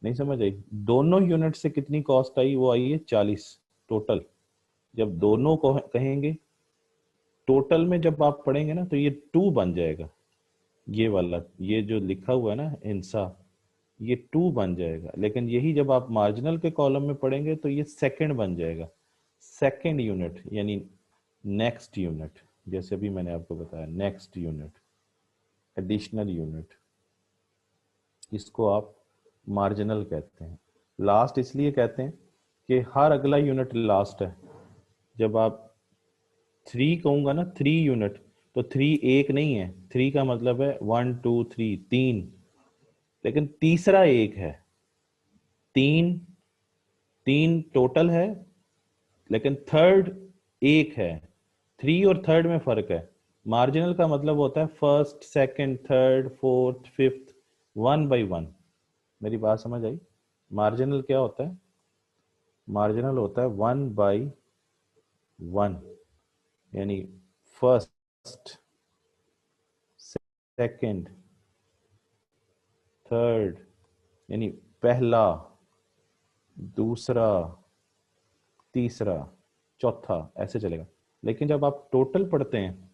नहीं समझ आई? दोनों यूनिट से कितनी कॉस्ट आई? वो आई है 40 टोटल। जब दोनों को कहेंगे टोटल में, जब आप पढ़ेंगे ना, तो ये 2 बन जाएगा। ये वाला, ये जो लिखा हुआ है ना हिंसा, ये 2 बन जाएगा। लेकिन यही जब आप मार्जिनल के कॉलम में पढ़ेंगे तो ये सेकंड बन जाएगा, सेकंड यूनिट यानी नेक्स्ट यूनिट। जैसे अभी मैंने आपको बताया नेक्स्ट यूनिट, एडिशनल यूनिट, इसको आप मार्जिनल कहते हैं। लास्ट इसलिए कहते हैं कि हर अगला यूनिट लास्ट है। जब आप 3 कहूंगा ना, 3 यूनिट, तो 3 एक नहीं है, 3 का मतलब है 1 2 3, 3, लेकिन तीसरा एक है। 3, 3 टोटल है, लेकिन थर्ड एक है। 3 और थर्ड में फर्क है। मार्जिनल का मतलब होता है first, second, third, fourth, fifth, one by one. मेरी बात समझ आई? मार्जिनल क्या होता है? मार्जिनल होता है 1 बाय 1, यानी फर्स्ट, सेकंड, थर्ड, यानी पहला, दूसरा, तीसरा, चौथा, ऐसे चलेगा। लेकिन जब आप टोटल पढ़ते हैं,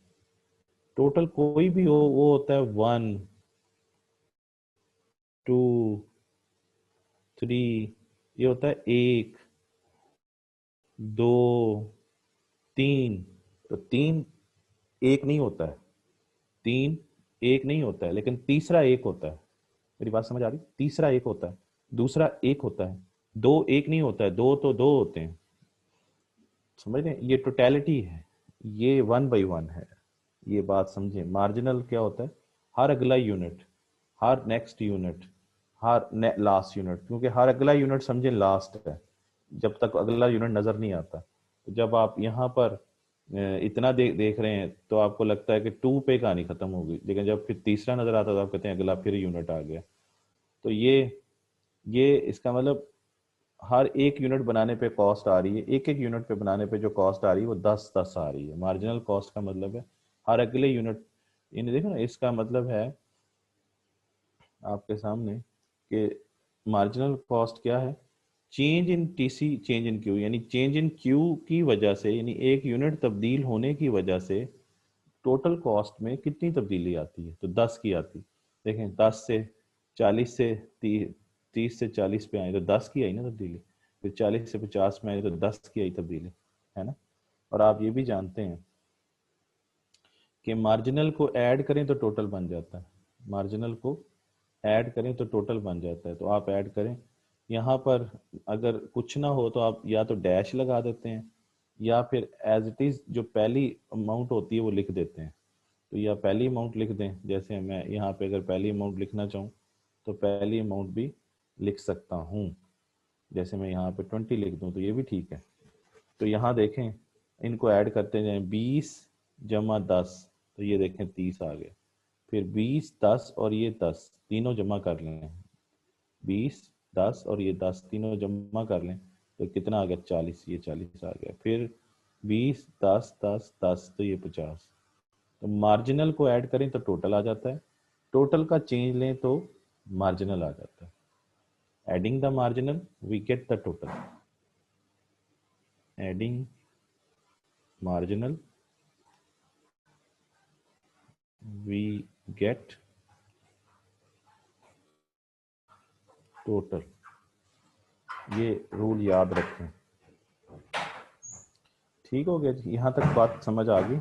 टोटल कोई भी हो, वो होता है 1 2 3, ये होता है 1 2 3। तो 3 एक नहीं होता है, 3 एक नहीं होता है, लेकिन तीसरा एक होता है। मेरी बात समझ आ रही? तीसरा एक होता है, दूसरा एक होता है, दो एक नहीं होता है, दो तो दो होते हैं। समझ रहे हैं? ये टोटलिटी है, ये 1 बाय 1 है। ये बात समझे? मार्जिनल क्या होता है? हर अगला यूनिट, हर next unit, her last unit, क्योंकि हर अगला यूनिट समझे लास्ट है, जब तक अगला यूनिट नजर नहीं आता। तो जब आप यहाँ पर इतना देख रहे हैं तो आपको लगता है कि 2 पे कहानी खत्म होगी, लेकिन जब फिर तीसरा नजर आता है तो आप कहते हैं अगला फिर यूनिट आ गया। तो ये इसका मतलब हर एक यूनिट बनाने पे कॉस्ट आ रही है, एक एक यूनिट पे बनाने पे जो कॉस्ट आ रही है वो 10-10 आ रही है। मार्जिनल कॉस्ट का मतलब है हर अगले यूनिट, इन्हें देखो ना, इसका मतलब है आपके सामने कि मार्जिनल कॉस्ट क्या है, change in TC change in Q, यानी चेंज इन क्यू की वजह से, यानी एक यूनिट तब्दील होने की वजह से टोटल कॉस्ट में कितनी तब्दीली आती है, तो 10 की आती। देखें 10 से 40 से 30 से 40 पे आए तो 10 की आई ना तब्दीली, फिर 40 से 50 में आए तो 10 की आई तब्दीली, है ना। और आप ये भी जानते हैं कि मार्जिनल को ऐड करें तो टोटल बन जाता है, मार्जिनल को ऐड करें तो टोटल बन जाता है। तो आप ऐड करें, यहाँ पर अगर कुछ ना हो तो आप या तो डैश लगा देते हैं या फिर एज इट इज़ जो पहली अमाउंट होती है वो लिख देते हैं। तो या पहली अमाउंट लिख दें, जैसे मैं यहाँ पे अगर पहली अमाउंट लिखना चाहूँ तो पहली अमाउंट भी लिख सकता हूँ, जैसे मैं यहाँ पे 20 लिख दूँ तो ये भी ठीक है। तो यहाँ देखें, इनको ऐड करते जाएं, 20 जमा 10, तो ये देखें 30 आ गया। फिर 20 10 और ये 10 तीनों जमा कर लें, 20 10 और ये 10 तीनों जमा कर लें तो कितना आ गया, 40, ये 40 आ गया। फिर 20 10 10 10 तो ये 50। तो मार्जिनल को ऐड करें तो टोटल आ जाता है, टोटल का चेंज लें तो मार्जिनल आ जाता है। Adding the marginal we get the total, adding marginal we get total. ये रूल याद रखें। ठीक हो गया जी, यहाँ तक बात समझ आ गई।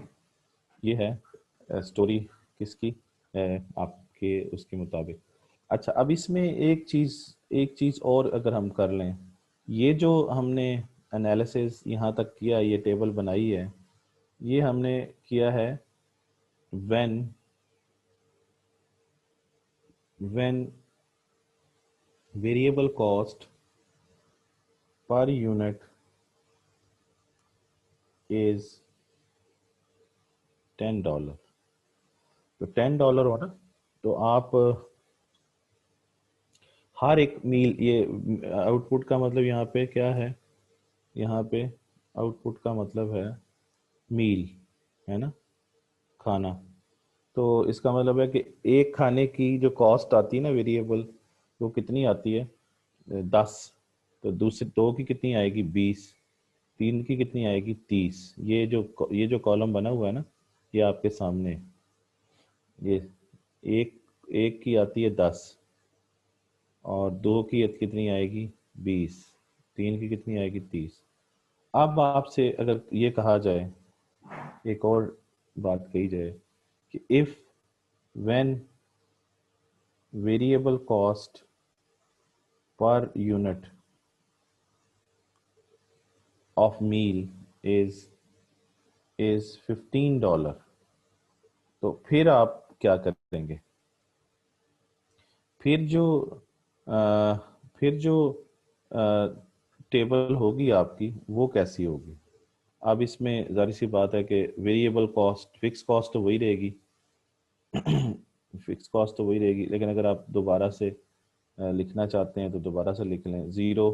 ये है स्टोरी किसकी है, आपके उसके मुताबिक। अच्छा, अब इसमें एक चीज़ और अगर हम कर लें, ये जो हमने एनालिसिस यहाँ तक किया, ये टेबल बनाई है, ये हमने किया है when when variable cost per unit is $10। तो $10 हो ना, तो आप हर एक मील, ये आउटपुट का मतलब यहाँ पे क्या है, यहाँ पे आउटपुट का मतलब है मील, है ना, खाना। तो इसका मतलब है कि एक खाने की जो कॉस्ट आती है ना वेरिएबल, वो कितनी आती है, 10। तो दूसरे दो की कितनी आएगी, 20। तीन की कितनी आएगी, 30। ये जो कॉलम बना हुआ है ना, ये आपके सामने, ये एक एक की आती है 10, और दो की कितनी आएगी, 20। तीन की कितनी आएगी, 30। अब आपसे अगर ये कहा जाए, एक और बात कही जाए कि if when variable cost per unit of meal is $15, तो फिर आप क्या करेंगे, फिर जो अ, फिर जो टेबल होगी आपकी वो कैसी होगी। अब इसमें जाहिर सी बात है कि वेरिएबल कॉस्ट, फिक्स कॉस्ट तो वही रहेगी, फिक्स कॉस्ट तो वही रहेगी, लेकिन अगर आप दोबारा से लिखना चाहते हैं तो दोबारा से लिख लें, 0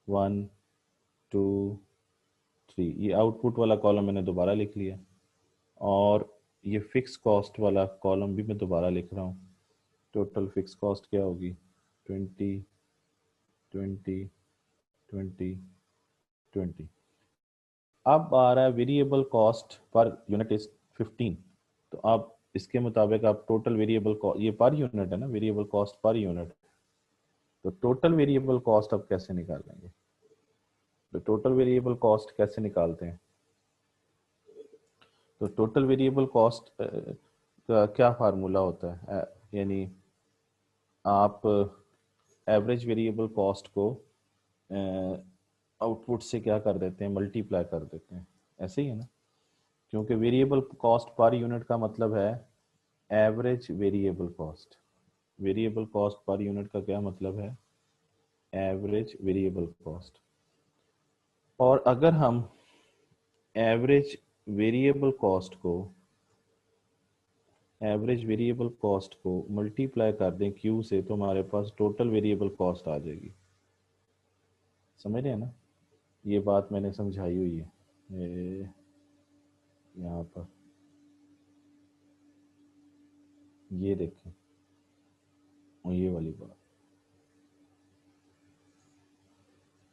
1 2 3, ये आउटपुट वाला कॉलम मैंने दोबारा लिख लिया, और ये फिक्स कॉस्ट वाला कॉलम भी मैं दोबारा लिख रहा हूँ। टोटल फिक्स कॉस्ट क्या होगी, 20 20 20 20। अब आ रहा है variable cost per unit is 15। तो आप इसके मुताबिक आप टोटल वेरिएबल कॉस्ट, ये पर यूनिट है ना, वेरिएबल कॉस्ट पर यूनिट, तो टोटल वेरिएबल कॉस्ट अब कैसे निकालेंगे। तो टोटल वेरिएबल कॉस्ट कैसे निकालते हैं, तो टोटल वेरिएबल कॉस्ट का क्या फार्मूला होता है, यानी आप एवरेज वेरिएबल कॉस्ट को आउटपुट से क्या कर देते हैं, मल्टीप्लाई कर देते हैं, ऐसे ही है ना, क्योंकि वेरिएबल कॉस्ट पर यूनिट का मतलब है average variable cost. Variable cost per unit का क्या मतलब है, एवरेज वेरिएबल कॉस्ट। और अगर हम एवरेज वेरिएबल कॉस्ट को मल्टीप्लाई कर दें क्यू से तो हमारे पास टोटल वेरिएबल कॉस्ट आ जाएगी। समझ रहे हैं ना, ये बात मैंने समझाई हुई है यहाँ पर, ये देखें, और ये वाली बात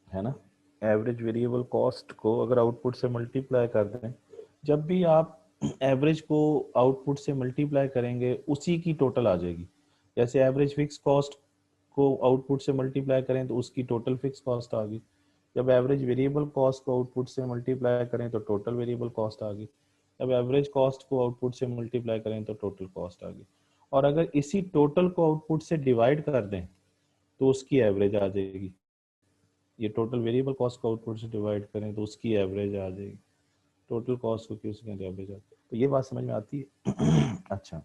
है ना। एवरेज वेरिएबल कॉस्ट को अगर आउटपुट से मल्टीप्लाई कर दें, जब भी आप एवरेज को आउटपुट से मल्टीप्लाई करेंगे उसी की टोटल आ जाएगी। जैसे एवरेज फिक्स कॉस्ट को आउटपुट से मल्टीप्लाई करें तो उसकी टोटल फिक्स कॉस्ट आ गई। जब एवरेज वेरिएबल कॉस्ट को आउटपुट से मल्टीप्लाई करें तो टोटल वेरिएबल कॉस्ट आ गई। जब एवरेज कॉस्ट को आउटपुट से मल्टीप्लाई करें तो टोटल कॉस्ट आ गई। और अगर इसी टोटल को आउटपुट से डिवाइड कर दें तो उसकी एवरेज आ जाएगी। ये टोटल वेरिएबल कॉस्ट को आउटपुट से डिवाइड करें तो उसकी एवरेज आ जाएगी। टोटल कॉस्ट को क्यों से एवरेज आती है। तो ये बात समझ में आती है। अच्छा,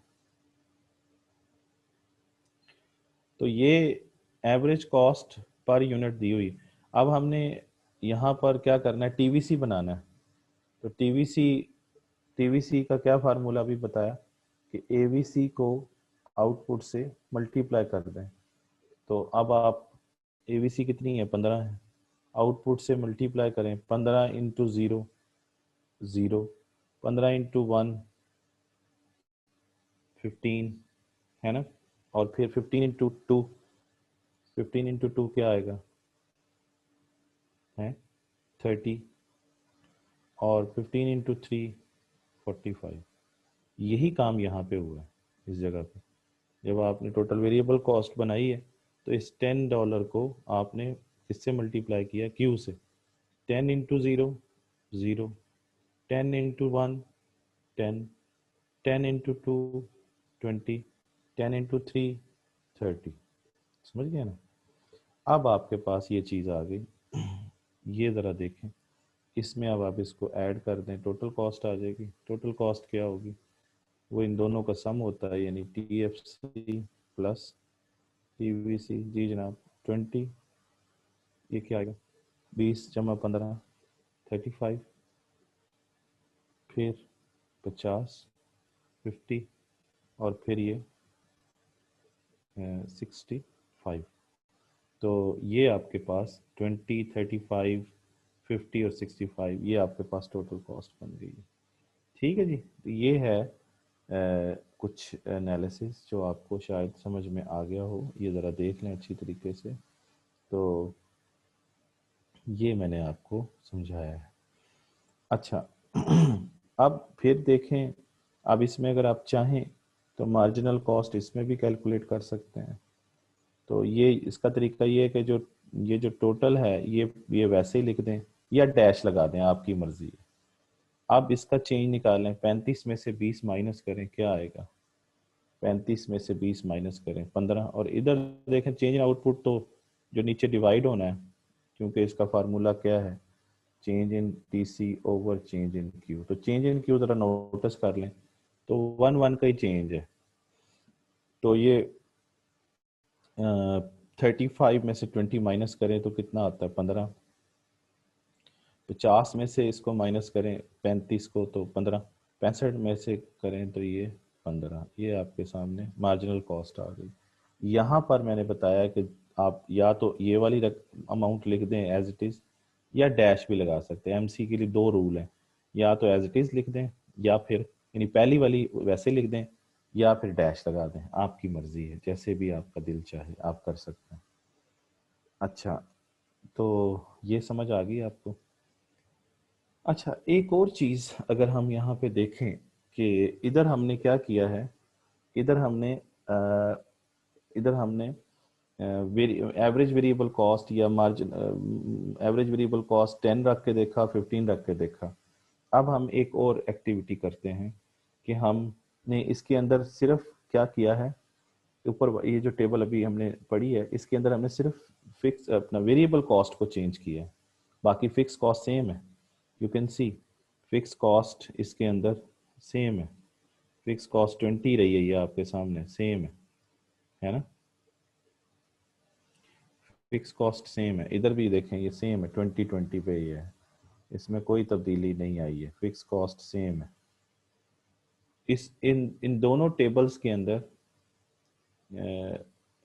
तो ये एवरेज कॉस्ट पर यूनिट दी हुई। अब हमने यहाँ पर क्या करना है, टीवीसी बनाना है। तो टीवीसी का क्या फार्मूला भी बताया कि एवीसी को आउटपुट से मल्टीप्लाई कर दें। तो अब आप एवीसी कितनी है, 15 है, आउटपुट से मल्टीप्लाई करें 15 इंटू 0 0, 15 इंटू 1 15 है ना, और फिर 15 इंटू 2, 15 इंटू 2 क्या आएगा है 30, और 15 इंटू 3 45। यही काम यहाँ पे हुआ है इस जगह पे। जब आपने टोटल वेरिएबल कॉस्ट बनाई है तो इस $10 को आपने किससे मल्टीप्लाई किया, क्यू से। 10 इंटू 0 0, 10 इंटू 1 10, 10 इंटू 2 20, 10 इंटू 3 30। समझ गए ना। अब आपके पास ये चीज़ आ गई। ये ज़रा देखें, इसमें अब आप इसको ऐड कर दें, टोटल कॉस्ट आ जाएगी। टोटल कॉस्ट क्या होगी, वो इन दोनों का सम होता है, यानी टीएफसी प्लस टीवीसी। जी जनाब, 20, ये क्या आएगा 20 जमा 15 35, फिर 50 50, और फिर ये 65। तो ये आपके पास 20 35 50 और 65, ये आपके पास टोटल कॉस्ट बन गई है। ठीक है जी, तो ये है कुछ एनालिसिस जो आपको शायद समझ में आ गया हो। ये ज़रा देख लें अच्छी तरीके से। तो ये मैंने आपको समझाया है। अच्छा, अब फिर देखें, अब इसमें अगर आप चाहें तो मार्जिनल कॉस्ट इसमें भी कैलकुलेट कर सकते हैं। तो ये इसका तरीका ये है कि ये जो टोटल है ये वैसे ही लिख दें या डैश लगा दें, आपकी मर्जी है। अब इसका चेंज निकालें, 35 में से 20 माइनस करें, क्या आएगा, 35 में से 20 माइनस करें 15, और इधर देखें चेंज इन आउटपुट तो जो नीचे डिवाइड होना है, क्योंकि इसका फार्मूला क्या है, change in TC over change in Q. तो चेंज इन क्यू ज़रा नोटिस कर लें, तो 1 1 का ही चेंज है। तो ये 35 में से 20 माइनस करें तो कितना आता है 15, 50 में से इसको माइनस करें 35 को तो 15, 65 में से करें तो ये 15। ये आपके सामने मार्जिनल कॉस्ट आ गई। यहाँ पर मैंने बताया कि आप या तो ये वाली अमाउंट लिख दें एज इट इज़, या डैश भी लगा सकते हैं। एमसी के लिए 2 रूल हैं, या तो एज इट इज़ लिख दें, या फिर यानी पहली वाली वैसे लिख दें, या फिर डैश लगा दें। आपकी मर्जी है, जैसे भी आपका दिल चाहे आप कर सकते हैं। अच्छा, तो ये समझ आ गई आपको। अच्छा, एक और चीज़ अगर हम यहाँ पे देखें कि इधर हमने क्या किया है, इधर हमने इधर हमने एवरेज वेरिएबल कॉस्ट या मार्जिन एवरेज वेरिएबल कॉस्ट 10 रख के देखा, 15 रख के देखा। अब हम एक और एक्टिविटी करते हैं कि हमने इसके अंदर सिर्फ क्या किया है, ऊपर ये जो टेबल अभी हमने पढ़ी है इसके अंदर हमने सिर्फ फिक्स अपना वेरिएबल कॉस्ट को चेंज किया है, बाकी फिक्स कॉस्ट सेम है। You can see fix cost इसके अंदर सेम है। फिक्स कॉस्ट 20 रही है, ये आपके सामने सेम है ना। फिक्स कॉस्ट सेम है, इधर भी देखें ये सेम है, 20 20 पे ही है। इसमें कोई तब्दीली नहीं आई है, फिक्स कॉस्ट सेम है। इन दोनों टेबल्स के अंदर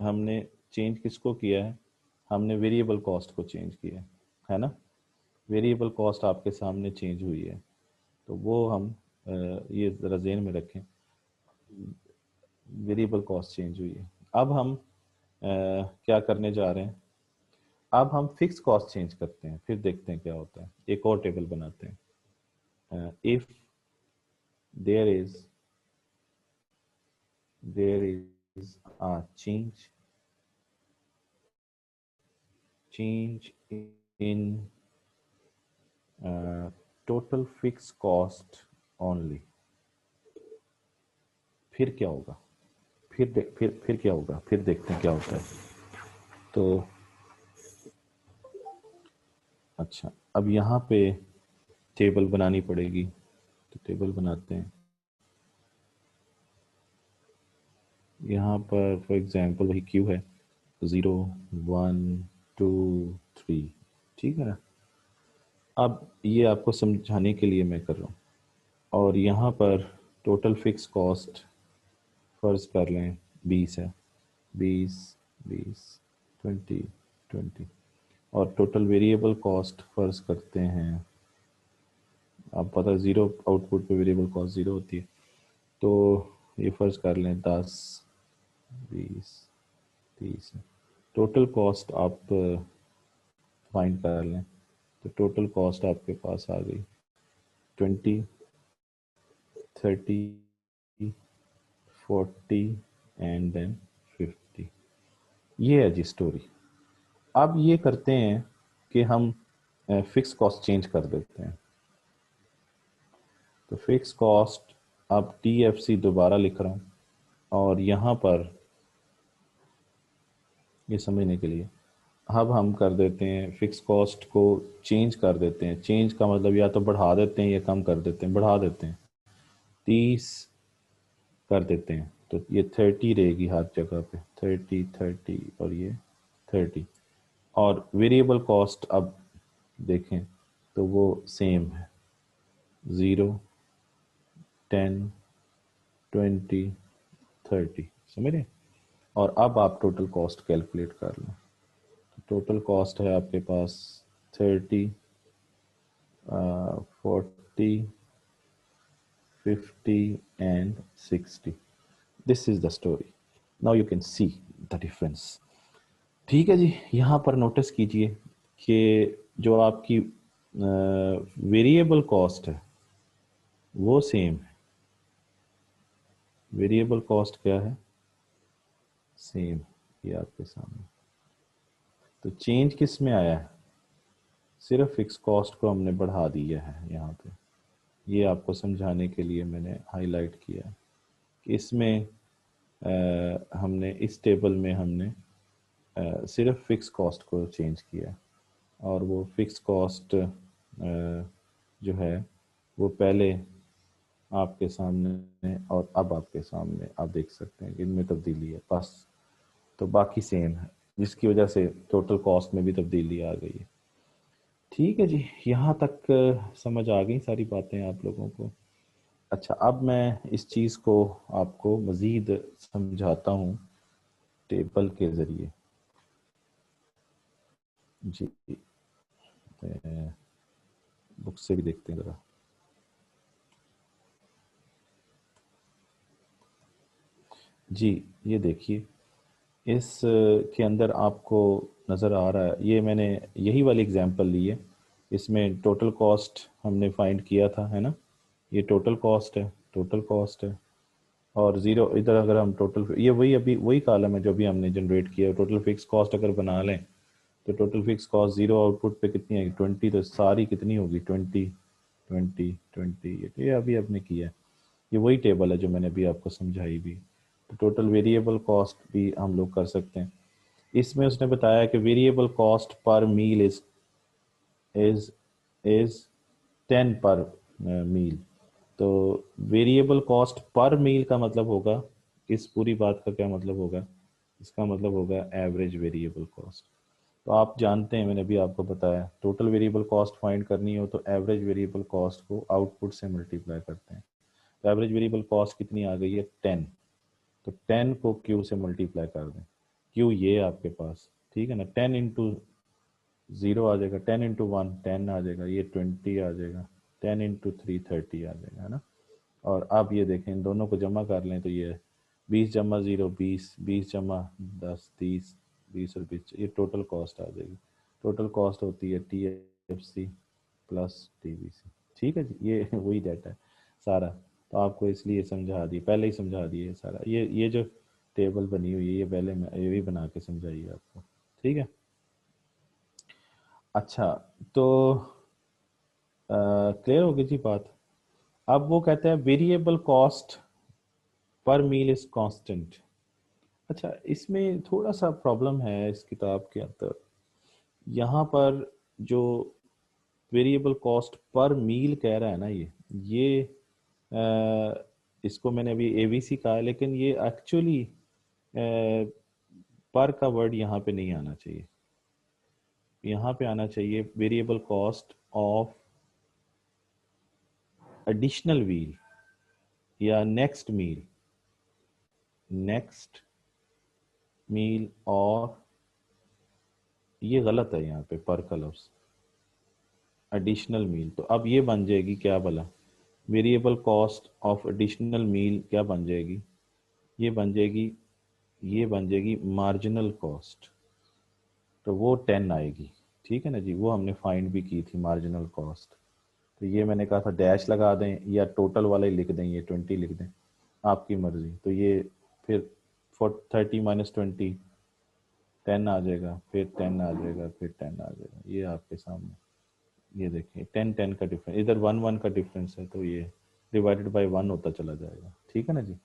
हमने चेंज किसको किया है? हमने वेरिएबल कॉस्ट को चेंज किया है ना। वेरिएबल कॉस्ट आपके सामने चेंज हुई है, तो वो हम ये ज़रा ज़हन में रखें, वेरिएबल कॉस्ट चेंज हुई है। अब हम क्या करने जा रहे हैं? अब हम फिक्स कॉस्ट चेंज करते हैं, फिर देखते हैं क्या होता है। एक और टेबल बनाते हैं। If there is a change in total fixed cost only, फिर क्या होगा? फिर क्या होगा? फिर देखते हैं क्या होता है। तो अच्छा, अब यहाँ पे टेबल बनानी पड़ेगी, तो टेबल बनाते हैं। यहाँ पर फॉर एग्जांपल वही क्यू है, 0 1 2 3, ठीक है ना। अब ये आपको समझाने के लिए मैं कर रहा हूँ। और यहाँ पर टोटल फिक्स कॉस्ट फर्ज कर लें 20 है, 20 20 20 20, और टोटल वेरिएबल कॉस्ट फर्ज करते हैं, आप पता है ज़ीरो आउटपुट पे वेरिएबल कॉस्ट ज़ीरो होती है, तो ये फर्ज कर लें 10 20 30। टोटल कॉस्ट आप फाइंड कर लें, तो टोटल कॉस्ट आपके पास आ गई 20 30 40 एंड देन 50। ये है जी स्टोरी। अब ये करते हैं कि हम फिक्स कॉस्ट चेंज कर देते हैं। तो फिक्स कॉस्ट अब TFC दोबारा लिख रहा हूँ, और यहाँ पर ये समझने के लिए अब हम कर देते हैं फिक्स कॉस्ट को चेंज कर देते हैं। चेंज का मतलब या तो बढ़ा देते हैं या कम कर देते हैं। बढ़ा देते हैं, 30 कर देते हैं, तो ये 30 रहेगी हर जगह पे, 30 30 और ये 30। और वेरिएबल कॉस्ट अब देखें तो वो सेम है, 0 10 20 30, समझ रहे। और अब आप टोटल कॉस्ट कैलकुलेट कर लें। टोटल कॉस्ट है आपके पास 30 40 50 and 60। This is the story. Now you can see the difference. ठीक है जी, यहाँ पर नोटिस कीजिए कि जो आपकी वेरिएबल कॉस्ट है वो सेम है। वेरिएबल कॉस्ट क्या है? सेम, ये आपके सामने। तो चेंज किस में आया है? सिर्फ फिक्स कॉस्ट को हमने बढ़ा दिया है यहाँ पे। ये आपको समझाने के लिए मैंने हाईलाइट किया है कि इसमें हमने इस टेबल में हमने सिर्फ फिक्स कॉस्ट को चेंज किया, और वो फिक्स कॉस्ट जो है वो पहले आपके सामने और अब आपके सामने आप देख सकते हैं कि इनमें तब्दीली है बस। तो बाकी सेम है, जिसकी वजह से टोटल कॉस्ट में भी तब्दीली आ गई है। ठीक है जी, यहाँ तक समझ आ गई सारी बातें आप लोगों को। अच्छा, अब मैं इस चीज़ को आपको मज़ीद समझाता हूँ टेबल के ज़रिए। जी, बुक से भी देखते हैं ज़रा। जी, ये देखिए, इस के अंदर आपको नज़र आ रहा है, ये मैंने यही वाली एग्जांपल ली है। इसमें टोटल कॉस्ट हमने फाइंड किया था, है ना। ये टोटल कॉस्ट है, टोटल कॉस्ट है, और ज़ीरो इधर अगर हम टोटल, ये वही अभी वही कॉलम है जो भी हमने जनरेट किया। टोटल फिक्स कॉस्ट अगर बना लें तो total fix cost zero output पे कितनी आएगी? 20। तो सारी कितनी होगी? 20 20 20। ये अभी आपने किया है, ये वही टेबल है जो मैंने अभी आपको समझाई भी। तो टोटल वेरिएबल कॉस्ट भी हम लोग कर सकते हैं। इसमें उसने बताया कि वेरिएबल कॉस्ट पर मील इज इज 10 पर मील। तो वेरिएबल कॉस्ट पर मील का मतलब होगा, इस पूरी बात का क्या मतलब होगा? इसका मतलब होगा एवरेज वेरिएबल कॉस्ट। तो आप जानते हैं, मैंने अभी आपको बताया, टोटल वेरिएबल कॉस्ट फाइंड करनी हो तो एवरेज वेरिएबल कॉस्ट को आउटपुट से मल्टीप्लाई करते हैं। तो एवरेज वेरिएबल कॉस्ट कितनी आ गई है, 10। तो 10 को क्यू से मल्टीप्लाई कर दें। क्यू ये आपके पास, ठीक है ना, 10 इंटू 0 आ जाएगा, 10 इंटू 1 10 आ जाएगा, ये 20 आ जाएगा, 10 इंटू 3 30 आ जाएगा, है ना। और अब ये देखें, इन दोनों को जमा कर लें तो ये 20 जमा 0 20, 20 जमा 10 30, 20 और 20, ये टोटल कॉस्ट आ जाएगी। टोटल कॉस्ट होती है TFC प्लस TBC। ठीक है जी, ये वही डाटा है सारा। तो आपको इसलिए समझा दी, पहले ही समझा दिए सारा। ये जो टेबल बनी हुई है ये पहले मैं ये भी बना के समझाइए आपको, ठीक है। अच्छा, तो क्लियर हो गई जी बात। अब वो कहते हैं वेरिएबल कॉस्ट पर मील इज कांस्टेंट। अच्छा, इसमें थोड़ा सा प्रॉब्लम है इस किताब के अंदर। यहाँ पर जो वेरिएबल कॉस्ट पर मील कह रहा है ना, ये इसको मैंने अभी ABC कहा है, लेकिन ये एक्चुअली पर का वर्ड यहाँ पे नहीं आना चाहिए। यहाँ पे आना चाहिए variable cost of additional wheel या नेक्स्ट मील, नेक्स्ट मील। और ये गलत है यहाँ पे पर का लफ्ज, एडिशनल मील। तो अब ये बन जाएगी क्या भला, वेरिएबल कॉस्ट ऑफ एडिशनल मील क्या बन जाएगी, ये बन जाएगी, ये बन जाएगी मार्जिनल कॉस्ट। तो वो 10 आएगी, ठीक है ना जी। वो हमने फाइंड भी की थी मार्जिनल कॉस्ट। तो ये मैंने कहा था डैश लगा दें या टोटल वाला ही लिख दें, ये 20 लिख दें, आपकी मर्जी। तो ये फिर 30 माइनस 20 10 आ जाएगा, फिर 10 आ जाएगा, फिर 10 आ जाएगा, ये आपके सामने। ये देखिए 10 10 का डिफरेंस, इधर 1 1 का डिफरेंस है, तो ये डिवाइडेड बाय 1 होता चला जाएगा, ठीक है ना जी।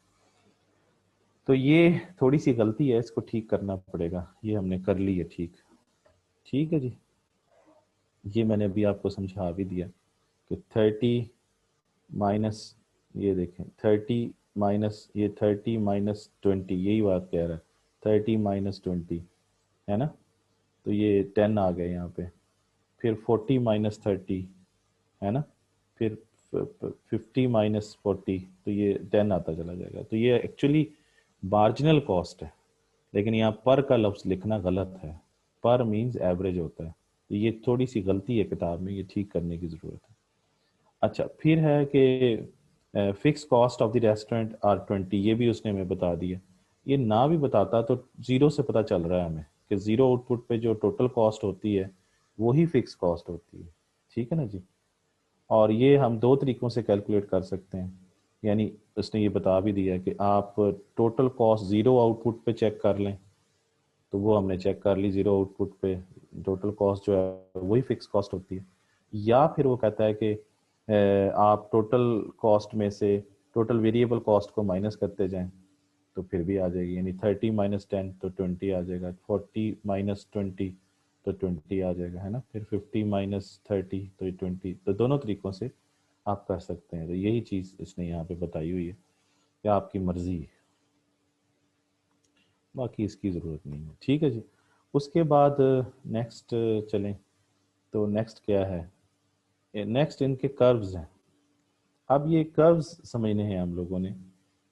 तो ये थोड़ी सी गलती है, इसको ठीक करना पड़ेगा। ये हमने कर ली है ठीक, ठीक है जी। ये मैंने अभी आपको समझा भी दिया कि 30 माइनस, ये देखें 30 माइनस, ये 30 माइनस 20, यही बात कह रहा है, 30 माइनस 20, है ना। तो ये 10 आ गए यहाँ पे। फिर 40 माइनस 30, है ना। फिर 50 माइनस 40, तो ये 10 आता चला जाएगा। तो ये एक्चुअली मार्जिनल कॉस्ट है, लेकिन यहाँ पर का लफ्ज़ लिखना गलत है। पर मीन्स एवरेज होता है। तो ये थोड़ी सी गलती है किताब में, ये ठीक करने की ज़रूरत है। अच्छा, फिर है कि fix cost of the restaurant are 20, ये भी उसने हमें बता दिया। ये ना भी बताता तो ज़ीरो से पता चल रहा है हमें कि ज़ीरो आउटपुट पे जो टोटल कॉस्ट होती है वही फिक्स कॉस्ट होती है, ठीक है ना जी। और ये हम दो तरीक़ों से कैलकुलेट कर सकते हैं। यानी उसने ये बता भी दिया कि आप टोटल कॉस्ट ज़ीरो आउटपुट पे चेक कर लें, तो वो हमने चेक कर ली, ज़ीरो आउटपुट पे टोटल कॉस्ट जो है वही फिक्स कॉस्ट होती है। या फिर वो कहता है कि आप टोटल कॉस्ट में से टोटल वेरिएबल कॉस्ट को माइनस करते जाएं, तो फिर भी आ जाएगी। यानी 30 माइनस 10 तो 20 आ जाएगा, 40 माइनस 20 तो 20 आ जाएगा, है ना। फिर 50 माइनस 30 तो 20। तो दोनों तरीक़ों से आप कर सकते हैं। तो यही चीज़ इसने यहाँ पे बताई हुई है कि आपकी मर्ज़ी है, बाकी इसकी ज़रूरत नहीं है, ठीक है जी। उसके बाद नेक्स्ट चलें, तो नेक्स्ट क्या है, नेक्स्ट इनके कर्व्स हैं। अब ये कर्व्स समझने हैं हम लोगों ने,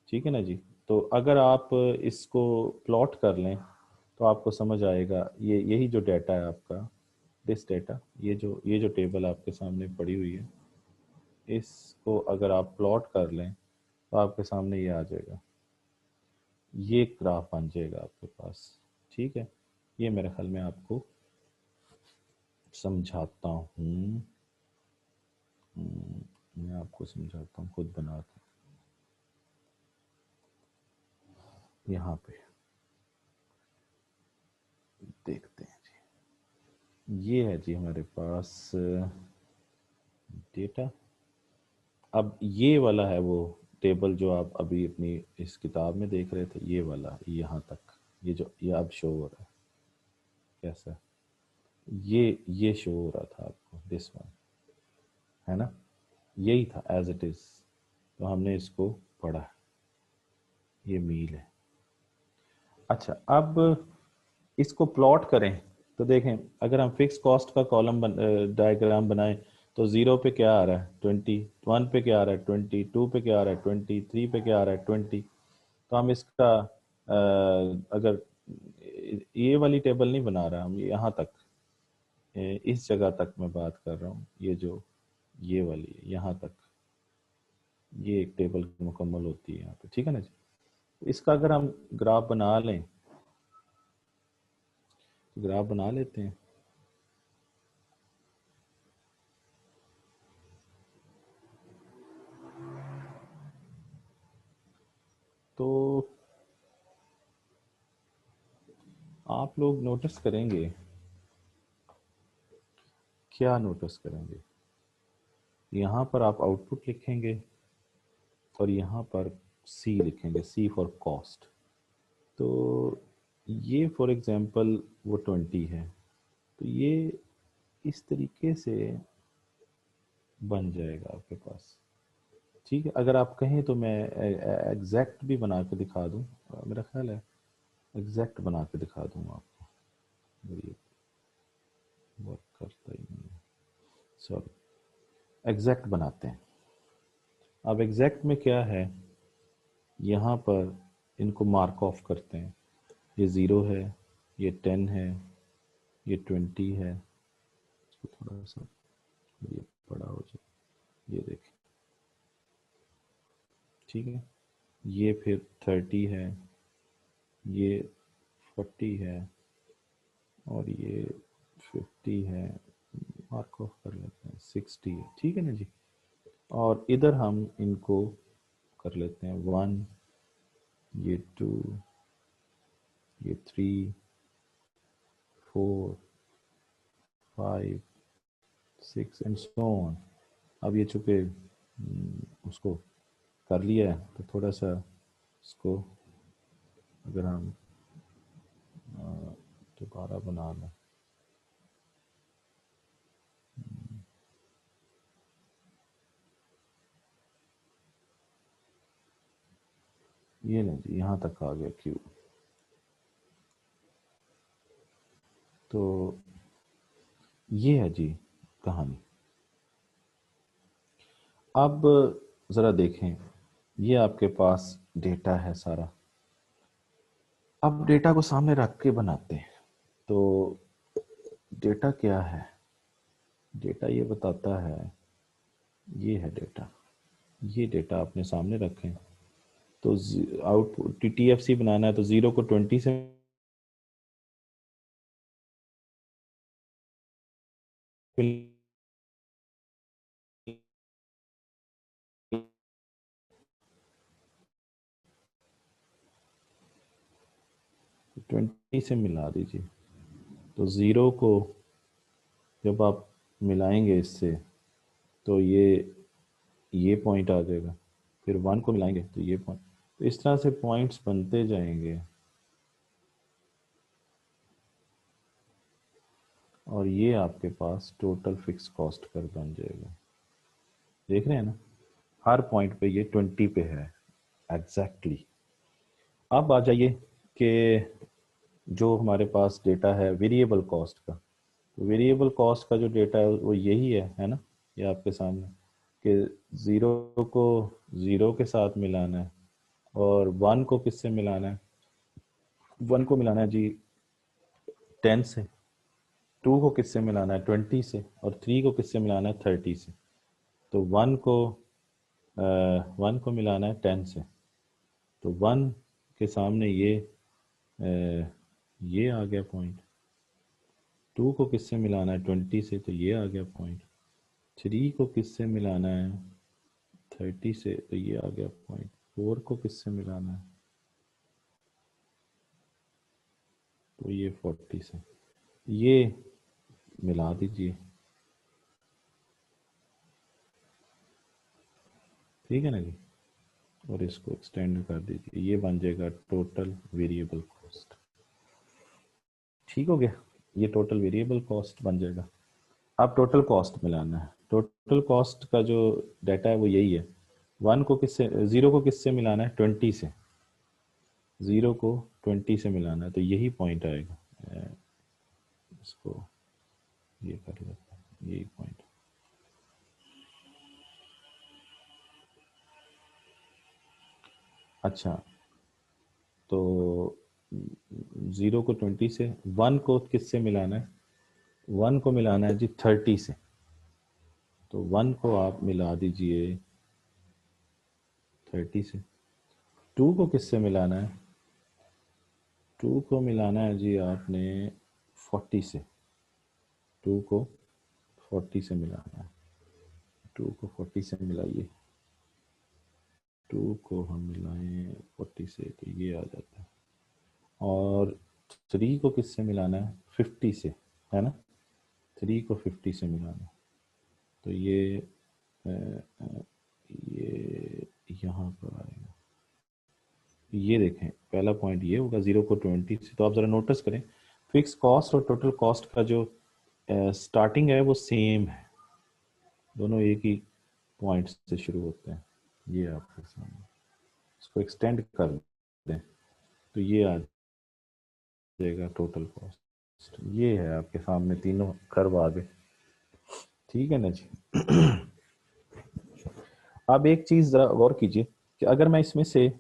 ठीक है ना जी। तो अगर आप इसको प्लॉट कर लें तो आपको समझ आएगा। ये यही जो डाटा है आपका, दिस डाटा, ये जो टेबल आपके सामने पड़ी हुई है, इसको अगर आप प्लॉट कर लें तो आपके सामने ये आ जाएगा, ये ग्राफ बन जाएगा आपके पास, ठीक है। ये मेरे ख्याल में आपको समझाता हूँ, मैं आपको समझाता हूँ, खुद बनाता हूँ। यहाँ पे देखते हैं जी, ये है जी हमारे पास डेटा। अब ये वाला है वो टेबल जो आप अभी अपनी इस किताब में देख रहे थे, ये वाला यहाँ तक, ये अब शो हो रहा है कैसा, ये शो हो रहा था आपको, दिस वन, है ना। यही था एज इट इज। तो हमने इसको पढ़ा, ये मील है। अच्छा, अब इसको प्लॉट करें तो देखें, अगर हम फिक्स कॉस्ट का कॉलम डायग्राम बनाएं तो 0 पे क्या आ रहा है 20, 1 पे क्या आ रहा है 20, 2 पे क्या आ रहा है 20, 3 पे क्या आ रहा है 20। तो हम इसका अगर ये वाली टेबल नहीं बना रहा, हम यहाँ तक इस जगह तक मैं बात कर रहा हूँ, ये जो ये वाली है यहाँ तक, ये एक टेबल मुकम्मल होती है यहाँ पे, ठीक है ना जी। इसका अगर हम ग्राफ बना लें, तो ग्राफ बना लेते हैं। तो आप लोग नोटिस करेंगे, क्या नोटिस करेंगे, यहाँ पर आप आउटपुट लिखेंगे और यहाँ पर सी लिखेंगे, सी फॉर कॉस्ट। तो ये फॉर एग्जांपल वो 20 है, तो ये इस तरीके से बन जाएगा आपके पास, ठीक है। अगर आप कहें तो मैं एग्जैक्ट भी बना के दिखा दूं, मेरा ख्याल है एग्जैक्ट बना के दिखा दूंगा आपको, ये वर्क करता ही नहीं है, सॉरी। एग्जैक्ट बनाते हैं। अब एग्जैक्ट में क्या है, यहाँ पर इनको मार्क ऑफ करते हैं, ये 0 है, ये 10 है, ये 20 है, इसको थोड़ा सा ये बड़ा हो जाए, ये देखें, ठीक है। ये फिर 30 है, ये 40 है, और ये 50 है, मार्क ऑफ कर लेते हैं, 60 है, ठीक है ना जी। और इधर हम इनको कर लेते हैं 1, ये 2, ये 3, 4, 5, 6 एंड सो ऑन। अब ये चूँकि उसको कर लिया है, तो थोड़ा सा इसको अगर हम दोबारा बना लें, ये नहीं जी, यहाँ तक आ गया क्यू। तो ये है जी कहानी। अब ज़रा देखें, ये आपके पास डेटा है सारा, अब डेटा को सामने रख के बनाते हैं। तो डेटा क्या है, डेटा ये बताता है, ये है डेटा, ये डेटा अपने सामने रखें। तो आउटपुट TTFC बनाना है, तो 0 को 20 से ट्वेंटी से मिला दीजिए। तो 0 को जब आप मिलाएंगे इससे, तो ये पॉइंट आ जाएगा, फिर 1 को मिलाएंगे तो ये पॉइंट, तो इस तरह से पॉइंट्स बनते जाएंगे, और ये आपके पास टोटल फिक्स कॉस्ट कर बन जाएगा। देख रहे हैं ना, हर पॉइंट पे ये 20 पे है एग्जैक्टली। अब आ जाइए कि जो हमारे पास डेटा है वेरिएबल कॉस्ट का, तो वेरिएबल कॉस्ट का जो डेटा है वो यही है ना, ये आपके सामने, कि 0 को 0 के साथ मिलाना है, और 1 को किससे मिलाना है, 1 को मिलाना है जी 10 से, 2 को किससे मिलाना है 20 से, और 3 को किससे मिलाना है 30 से। तो 1 को मिलाना है 10 से, तो 1 के सामने ये आ गया पॉइंट, 2 को किससे मिलाना है 20 से, तो ये आ गया पॉइंट, 3 को किससे मिलाना है 30 से, तो ये आ गया पॉइंट, 4 को किससे मिलाना है, तो ये 40 से, ये मिला दीजिए, ठीक है ना जी, और इसको एक्सटेंड कर दीजिए, ये बन जाएगा टोटल वेरिएबल कॉस्ट। ठीक हो गया, ये टोटल वेरिएबल कॉस्ट बन जाएगा। अब टोटल कॉस्ट मिलाना है, टोटल कॉस्ट का जो डाटा है वो यही है, 1 को किससे, 0 को किससे मिलाना है 20 से, 0 को 20 से मिलाना है, तो यही पॉइंट आएगा इसको ये कर लेते हैं, ये पॉइंट। अच्छा, तो 0 को 20 से, 1 को किससे मिलाना है? 1 को मिलाना है जी 30 से। तो 1 को आप मिला दीजिए 30 से। 2 को किससे मिलाना है? 2 को मिलाना है जी आपने 40 से। 2 को 40 से मिलाना है। 2 को 40 से मिलाइए। 2 को हम मिलाएं 40 से तो ये आ जाता है। और 3 को किससे मिलाना है? 50 से, है ना? 3 को 50 से मिलाना है। तो ये यहाँ पर आएगा। ये देखें, पहला पॉइंट ये होगा 0 को 20 से। तो आप ज़रा नोटिस करें, फिक्स कॉस्ट और टोटल कॉस्ट का जो स्टार्टिंग है वो सेम है, दोनों एक ही पॉइंट से शुरू होते हैं। ये आपके सामने, इसको एक्सटेंड कर दें तो ये आ जाएगा टोटल कॉस्ट। ये है आपके सामने तीनों कर्व आ गए, ठीक है ना जी। अब एक चीज़ ज़रा गौर कीजिए कि अगर मैं इसमें से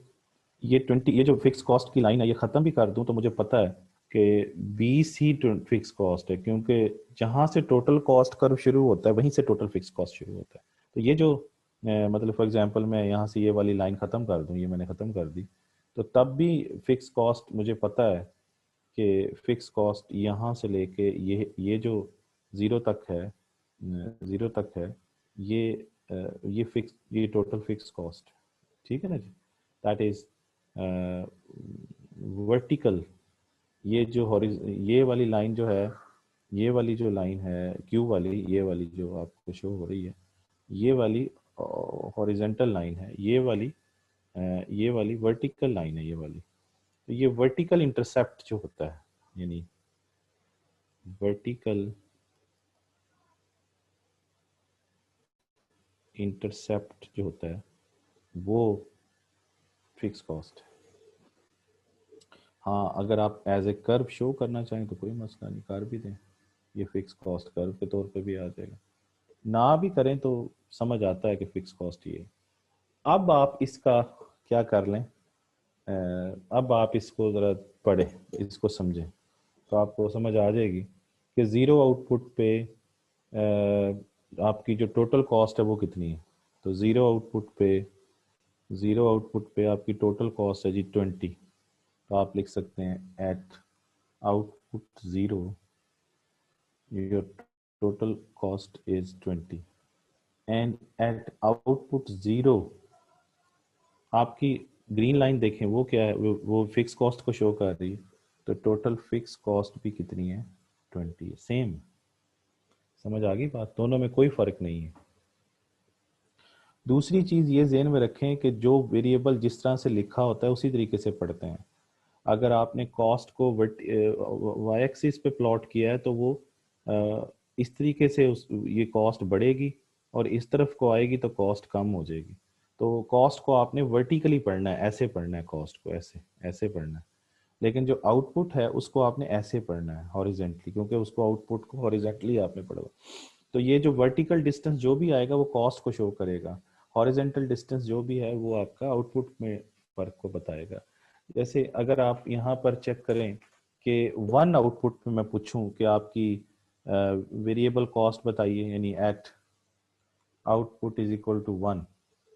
ये 20, ये जो फिक्स कॉस्ट की लाइन है ये ख़त्म भी कर दूं तो मुझे पता है कि 20 ही फिक्स कॉस्ट है, क्योंकि जहाँ से टोटल कॉस्ट कर्व शुरू होता है वहीं से टोटल फिक्स कॉस्ट शुरू होता है। तो ये जो मतलब फॉर एग्जांपल मैं यहाँ से ये वाली लाइन ख़त्म कर दूं, ये मैंने ख़त्म कर दी, तो तब भी फिक्स कॉस्ट मुझे पता है कि फिक्स कॉस्ट यहाँ से लेके ये जो ज़ीरो तक है, ज़ीरो तक है, ये फिक्स, ये टोटल फिक्स कॉस्ट, ठीक है ना जी। That is vertical. ये जो ये वाली लाइन जो है, ये वाली जो लाइन है क्यू वाली, ये वाली जो आपको शो हो रही है, ये वाली हॉरिजेंटल लाइन है, ये वाली वर्टिकल लाइन है, ये वाली। तो ये वर्टिकल इंटरसेप्ट जो होता है, यानी वर्टिकल इंटरसेप्ट जो होता है वो फिक्स कॉस्ट है। हाँ, अगर आप एज ए कर्व शो करना चाहें तो कोई मसला नहीं, कर भी दें, ये फिक्स कॉस्ट कर्व के तौर पे भी आ जाएगा। ना भी करें तो समझ आता है कि फिक्स कॉस्ट ये है। अब आप इसका क्या कर लें, अब आप इसको ज़रा पढ़ें, इसको समझें, तो आपको समझ आ जाएगी कि ज़ीरो आउटपुट पे आपकी जो टोटल कॉस्ट है वो कितनी है। तो ज़ीरो आउटपुट पे आपकी टोटल कॉस्ट है जी 20। तो आप लिख सकते हैं at output zero your total cost is 20 and at output 0 आपकी ग्रीन लाइन देखें वो क्या है, वो फिक्स कॉस्ट को शो कर रही है। तो टोटल फिक्स कॉस्ट भी कितनी है? 20 है। सेम, समझ आ गई बात, दोनों में कोई फर्क नहीं है। दूसरी चीज ये ज़हन में रखें कि जो वेरिएबल जिस तरह से लिखा होता है उसी तरीके से पढ़ते हैं। अगर आपने कॉस्ट को वाई एक्सिस पे प्लॉट किया है तो वो इस तरीके से ये कॉस्ट बढ़ेगी और इस तरफ को आएगी तो कॉस्ट कम हो जाएगी। तो कॉस्ट को आपने वर्टिकली पढ़ना है, ऐसे पढ़ना है, कॉस्ट को ऐसे ऐसे पढ़ना है। लेकिन जो आउटपुट है उसको आपने ऐसे पढ़ना है, हॉरिजेंटली, क्योंकि उसको आउटपुट को हॉरिजेंटली आपने पढ़ा। तो ये जो वर्टिकल डिस्टेंस जो भी आएगा वो कॉस्ट को शो करेगा, हॉरिजेंटल डिस्टेंस जो भी है वो आपका आउटपुट में फर्क को बताएगा। जैसे अगर आप यहाँ पर चेक करें कि वन आउटपुट में मैं पूछूं कि आपकी वेरिएबल कॉस्ट बताइए, यानी at output is equal to 1,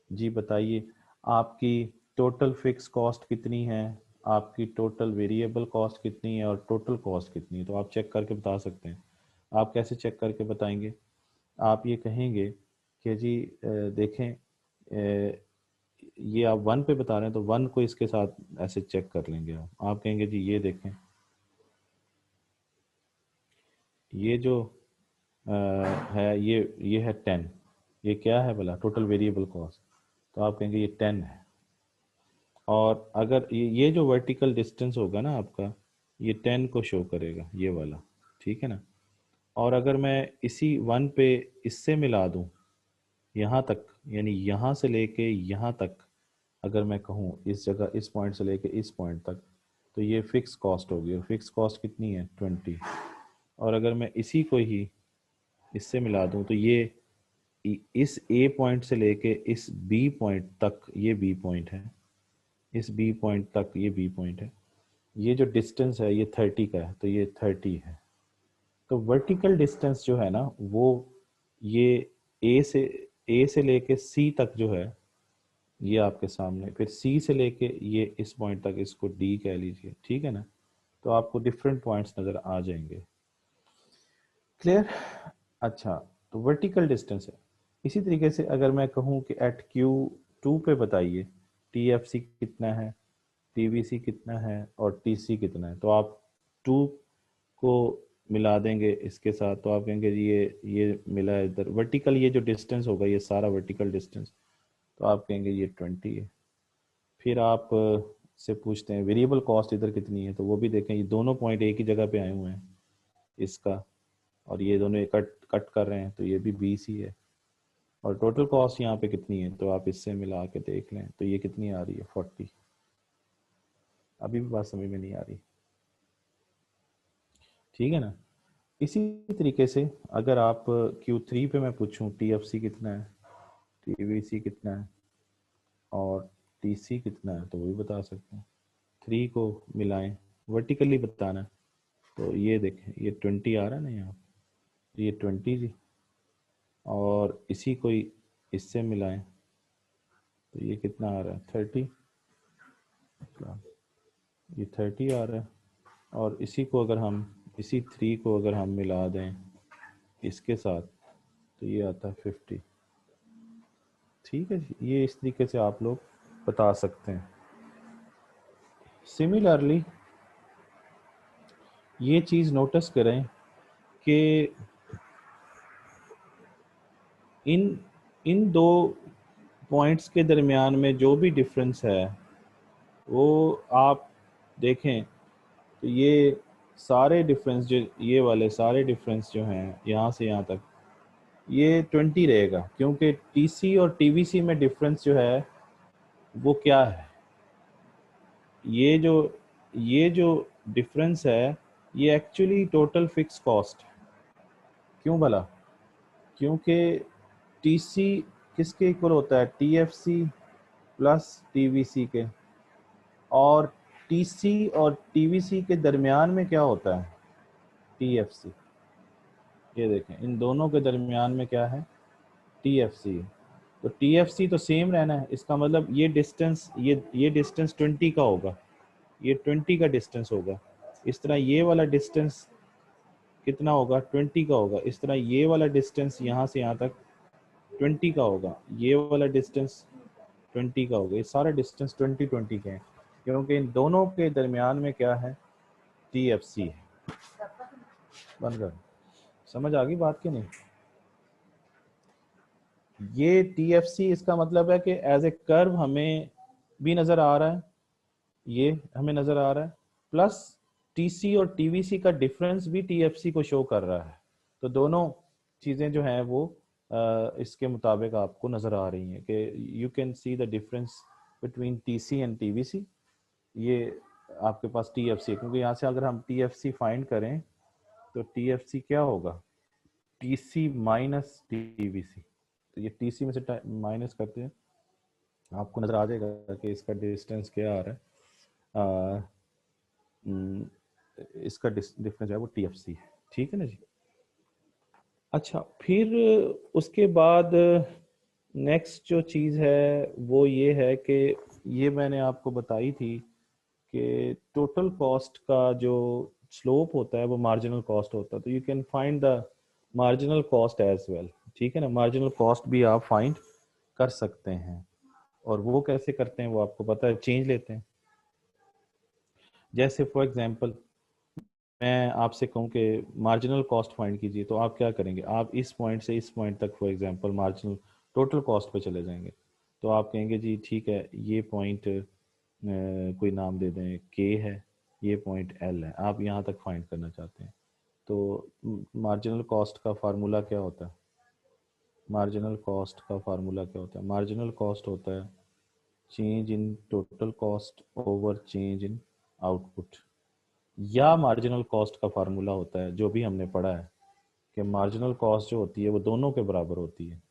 जी बताइए आपकी टोटल फिक्स कॉस्ट कितनी है, आपकी टोटल वेरिएबल कॉस्ट कितनी है और टोटल कॉस्ट कितनी है। तो आप चेक करके बता सकते हैं। आप कैसे चेक करके बताएंगे? आप ये कहेंगे कि जी देखें, ये आप 1 पे बता रहे हैं तो 1 को इसके साथ ऐसे चेक कर लेंगे। आप कहेंगे जी ये देखें, ये जो है ये है 10, ये क्या है भला? Total variable cost. तो आप कहेंगे ये 10 है। और अगर ये जो वर्टिकल डिस्टेंस होगा ना आपका, ये 10 को शो करेगा, ये वाला, ठीक है ना। और अगर मैं इसी 1 पे इससे मिला दूं यहाँ तक, यानी यहाँ से लेके यहाँ तक, अगर मैं कहूँ इस जगह, इस पॉइंट से लेके इस पॉइंट तक, तो ये फिक्स कॉस्ट होगी। और फिक्स कॉस्ट कितनी है? 20। और अगर मैं इसी को ही इससे मिला दूं तो ये इस ए पॉइंट से लेके इस बी पॉइंट तक, ये बी पॉइंट है, इस बी पॉइंट तक ये बी पॉइंट है, ये जो डिस्टेंस है ये 30 का है, तो ये 30 है। तो वर्टिकल डिस्टेंस जो है ना वो ये ए से लेके सी तक जो है ये आपके सामने, फिर सी से लेके ये इस पॉइंट तक, इसको डी कह लीजिए, ठीक है ना। तो आपको डिफरेंट पॉइंट्स नज़र आ जाएंगे। क्लियर? अच्छा, तो वर्टिकल डिस्टेंस है। इसी तरीके से अगर मैं कहूँ कि एट Q2 पे बताइए TFC कितना है, TVC कितना है और TC कितना है, तो आप 2 को मिला देंगे इसके साथ, तो आप कहेंगे ये मिला है इधर वर्टिकल, ये जो डिस्टेंस होगा ये सारा वर्टिकल डिस्टेंस, तो आप कहेंगे ये 20 है। फिर आप से पूछते हैं वेरिएबल कॉस्ट इधर कितनी है, तो वो भी देखें, ये दोनों पॉइंट एक ही जगह पे आए हुए हैं, इसका और ये दोनों कट कट कर रहे हैं, तो ये भी 20 ही है। और टोटल कॉस्ट यहाँ पे कितनी है, तो आप इससे मिला के देख लें, तो ये कितनी आ रही है 40। अभी भी बात समझ में नहीं आ रही, ठीक है ना। इसी तरीके से अगर आप Q3 पे मैं पूछूं TFC कितना है, TVC कितना है और TC कितना है, तो वो भी बता सकते हैं। 3 को मिलाएं, वर्टिकली बताना है, तो ये देखें ये 20 आ रहा है ना यहाँ, ये 20 जी, और इसी को इससे मिलाएं तो ये कितना आ रहा है 30, ये 30 आ रहा है। और इसी को अगर हम इसी 3 को अगर हम मिला दें इसके साथ तो ये आता है 50। ठीक है जी, ये इस तरीके से आप लोग बता सकते हैं। सिमिलरली ये चीज़ नोटिस करें कि इन इन दो पॉइंट्स के दरमियान में जो भी डिफरेंस है वो आप देखें तो ये सारे डिफरेंस, जो ये वाले सारे डिफरेंस जो हैं यहाँ से यहाँ तक, ये 20 रहेगा, क्योंकि TC और TVC में डिफरेंस जो है वो क्या है, ये जो डिफरेंस है ये एक्चुअली टोटल फिक्स कॉस्ट है। क्यों भला? क्योंकि TC किसके इक्वल होता है, TFC प्लस TVC के, और TC और TVC के दरमियान में क्या होता है, TFC। ये देखें इन दोनों के दरमियान में क्या है, TFC। तो TFC तो सेम रहना है, इसका मतलब ये डिस्टेंस, ये डिस्टेंस 20 का होगा, ये 20 का डिस्टेंस होगा। इस तरह ये वाला डिस्टेंस कितना होगा, 20 का होगा। इस तरह ये वाला डिस्टेंस यहाँ से यहाँ तक 20 का होगा, ये वाला डिस्टेंस 20 का होगा। ये सारा डिस्टेंस 20 के हैं, क्योंकि इन दोनों के दरमियान में क्या है, TFC है। बंद कर, समझ आ गई बात की नहीं? ये TFC इसका मतलब है कि एज ए कर्व हमें भी नज़र आ रहा है, ये हमें नज़र आ रहा है, प्लस TC और TVC का डिफरेंस भी TFC को शो कर रहा है। तो दोनों चीज़ें जो हैं वो इसके मुताबिक आपको नज़र आ रही हैं कि you can see the difference between TC and TVC। ये आपके पास TFC है, क्योंकि यहाँ से अगर हम TFC फाइंड करें तो TFC क्या होगा, TC माइनस TVC। तो ये TC में से माइनस करते हैं, आपको नज़र आ जाएगा कि इसका डिस्टेंस क्या आ रहा है। इसका डिफरेंस है वो TFC है, ठीक है ना जी। अच्छा, फिर उसके बाद नेक्स्ट जो चीज़ है वो ये है कि ये मैंने आपको बताई थी कि टोटल कॉस्ट का जो स्लोप होता है वो मार्जिनल कॉस्ट होता है। तो you can find the marginal cost as well, ठीक है ना। मार्जिनल कॉस्ट भी आप फाइंड कर सकते हैं, और वो कैसे करते हैं वो आपको पता है, चेंज लेते हैं। जैसे फॉर एग्जांपल मैं आपसे कहूँ कि मार्जिनल कॉस्ट फाइंड कीजिए, तो आप क्या करेंगे, आप इस पॉइंट से इस पॉइंट तक for example marginal total cost पे चले जाएंगे। तो आप कहेंगे जी ठीक है, ये पॉइंट कोई नाम दे दें K है, ये पॉइंट L है, आप यहाँ तक फाइंड करना चाहते हैं। तो मार्जिनल कॉस्ट का फार्मूला क्या होता है, मार्जिनल कॉस्ट का फार्मूला क्या होता है, मार्जिनल कॉस्ट होता है change in total cost over change in output. या मार्जिनल कॉस्ट का फार्मूला होता है, जो भी हमने पढ़ा है कि मार्जिनल कॉस्ट जो होती है वो दोनों के बराबर होती है।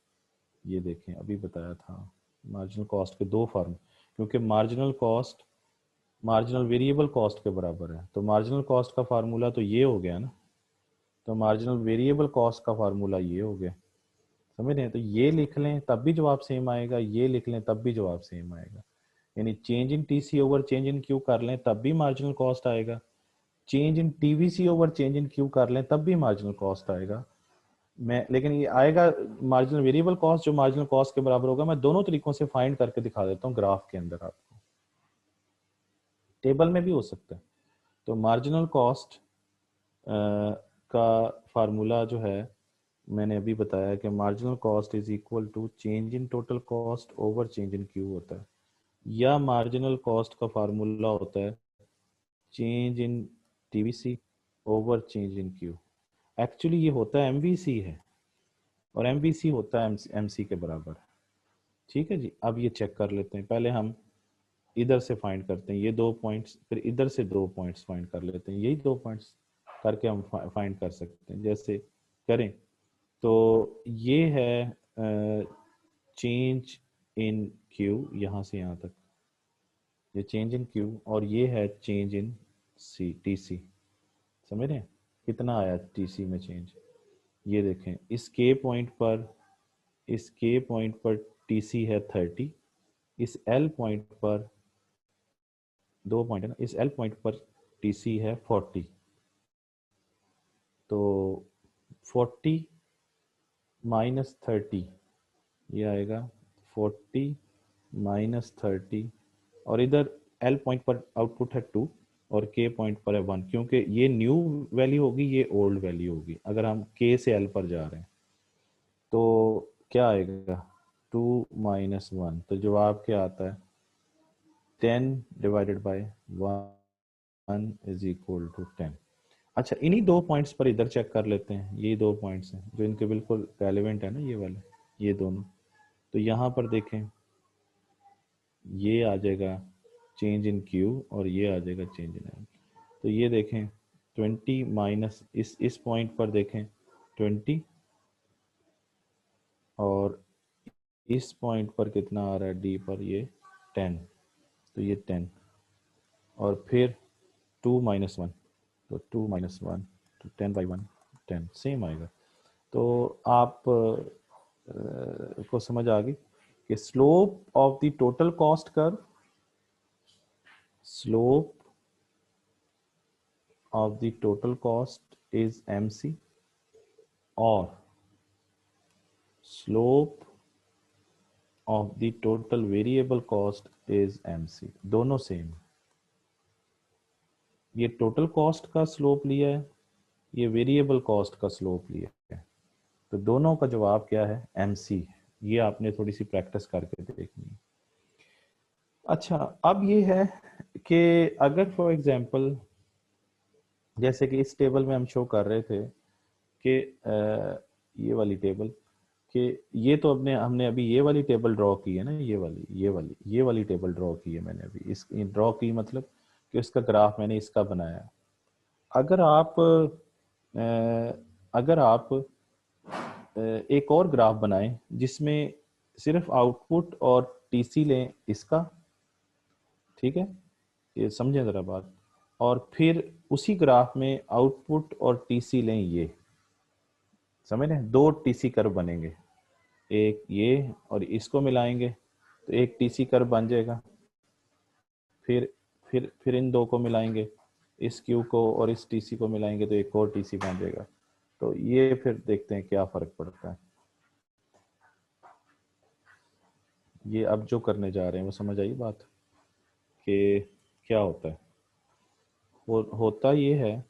ये देखें, अभी बताया था मार्जिनल कॉस्ट के दो फार्म, क्योंकि marginal cost marginal variable cost के बराबर है, तो मार्जिनल कॉस्ट का फार्मूला तो ये हो गया ना, तो मार्जिनल वेरिएबल कॉस्ट का फार्मूला ये हो गया। समझ रहे हैं? तो ये लिख लें तब भी जवाब सेम आएगा, ये लिख लें तब भी जवाब सेम आएगा। यानी change in TC over change in Q कर लें तब भी मार्जिनल कॉस्ट आएगा, change in TVC over change in Q कर लें तब भी मार्जिनल कॉस्ट आएगा। मैं लेकिन ये आएगा मार्जिनल वेरिएबल कॉस्ट जो मार्जिनल कॉस्ट के बराबर होगा। मैं दोनों तरीकों से फाइंड करके दिखा देता हूँ ग्राफ के अंदर, आपको टेबल में भी हो सकता है। तो मार्जिनल कॉस्ट का फार्मूला जो है मैंने अभी बताया कि marginal cost is equal to change in total cost over change in Q होता है, या मार्जिनल कॉस्ट का फार्मूला होता है change in TVC over change in Q. Actually ये होता है एमवीसी है, और एमवीसी होता है एमसी के बराबर। ठीक है जी, अब ये चेक कर लेते हैं। पहले हम इधर से फाइंड करते हैं ये दो पॉइंट्स, फिर इधर से दो पॉइंट्स फाइंड कर लेते हैं। यही दो पॉइंट्स करके हम फाइंड कर सकते हैं। जैसे करें तो ये है चेंज इन क्यू, यहाँ से यहाँ तक ये चेंज इन क्यू, और ये है चेंज इन सी टीसी। समझ रहे हैं कितना आया टीसी में चेंज? ये देखें, इस के पॉइंट पर टीसी है 30, इस एल पॉइंट पर दो पॉइंट है ना, इस एल पॉइंट पर टीसी है 40। तो 40 माइनस 30 ये आएगा 40 माइनस 30, और इधर एल पॉइंट पर आउटपुट है 2 और के पॉइंट पर है 1, क्योंकि ये न्यू वैल्यू होगी, ये ओल्ड वैल्यू होगी। अगर हम के से एल पर जा रहे हैं तो क्या आएगा 2 माइनस 1, तो जवाब क्या आता है 10 divided by 1 is equal to 10। अच्छा, इन्हीं दो पॉइंट्स पर इधर चेक कर लेते हैं। ये दो पॉइंट्स हैं जो इनके बिल्कुल रेलेवेंट है ना, ये वाले, ये दोनों। तो यहाँ पर देखें, ये आ जाएगा चेंज इन क्यू और ये आ जाएगा चेंज इन एल। तो ये देखें 20 माइनस इस पॉइंट पर देखें 20, और इस पॉइंट पर कितना आ रहा है डी पर, ये 10, तो ये 10, और फिर 2 माइनस 1, तो 2 माइनस 1 तो 10 बाई 1 10 सेम आएगा। तो आप को समझ आ गई कि slope of the total cost curve, slope of the total cost is MC, or slope of the total variable cost is MC। दोनों सेम। ये टोटल कॉस्ट का स्लोप लिया है, ये वेरिएबल कॉस्ट का स्लोप लिया है, तो दोनों का जवाब क्या है MC। ये आपने थोड़ी सी प्रैक्टिस करके देखनी है। अच्छा, अब ये है कि अगर फॉर एग्जांपल जैसे कि इस टेबल में हम शो कर रहे थे कि ये वाली टेबल, कि ये तो अपने हमने अभी ये वाली टेबल ड्रॉ की है ना, ये वाली टेबल ड्रॉ की है मैंने अभी। इस ड्रॉ की मतलब कि उसका ग्राफ मैंने इसका बनाया। अगर आप अगर आप एक और ग्राफ बनाएं जिसमें सिर्फ आउटपुट और टीसी लें इसका, ठीक है, ये समझें ज़रा बात, और फिर उसी ग्राफ में आउटपुट और टीसी लें, ये समझ रहे हैं, दो टीसी कर्व बनेंगे, एक ये और इसको मिलाएंगे तो एक टीसी कर्व बन जाएगा। फिर इन दो को मिलाएंगे, इस क्यू को और इस टीसी को मिलाएंगे तो एक और टीसी बन जाएगा। तो ये फिर देखते हैं क्या फर्क पड़ता है। ये अब जो करने जा रहे हैं वो समझ आई बात कि क्या होता है। होता ये है,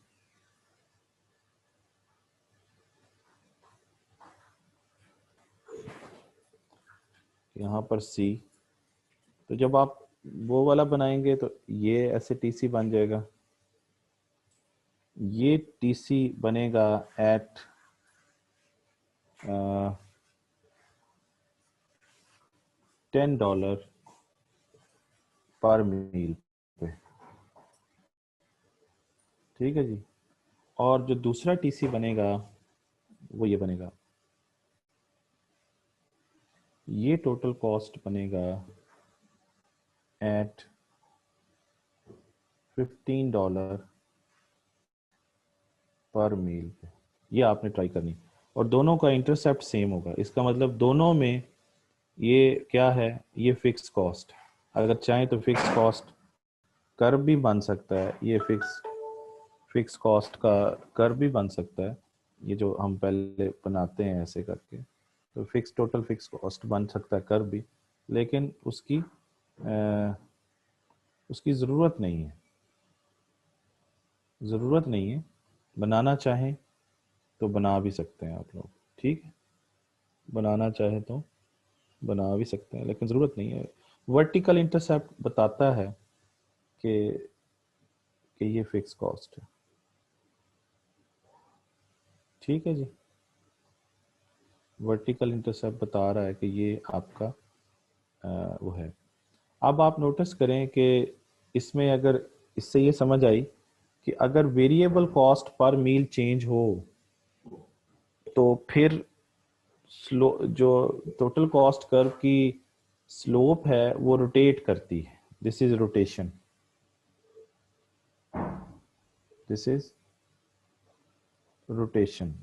यहाँ पर सी, तो जब आप वो वाला बनाएंगे तो ये ऐसे टीसी बन जाएगा। ये टीसी बनेगा एट $10 पर मील पे। ठीक है जी। और जो दूसरा टीसी बनेगा वो ये बनेगा, ये टोटल कॉस्ट बनेगा एट $15 पर मील पे। ये आपने ट्राई करनी, और दोनों का इंटरसेप्ट सेम होगा। इसका मतलब दोनों में ये क्या है, ये फिक्स कॉस्ट। अगर चाहें तो फिक्स कॉस्ट कर्व भी बन सकता है, ये फिक्स कॉस्ट का कर्व भी बन सकता है, ये जो हम पहले बनाते हैं ऐसे करके। तो टोटल फिक्स कॉस्ट बन सकता है कर्व भी, लेकिन उसकी ज़रूरत नहीं है, ज़रूरत नहीं है। बनाना चाहें तो बना भी सकते हैं आप लोग, ठीक है, बनाना चाहे तो बना भी सकते हैं, लेकिन ज़रूरत नहीं है। वर्टिकल इंटरसेप्ट बताता है कि ये फिक्स कॉस्ट है, ठीक है जी। वर्टिकल इंटरसेप्ट बता रहा है कि ये आपका वो है। अब आप नोटिस करें कि इसमें अगर इससे ये समझ आई कि अगर वेरिएबल कॉस्ट पर मील चेंज हो तो फिर स्लो जो टोटल कॉस्ट कर्व की स्लोप है वो रोटेट करती है। This is rotation, this is rotation.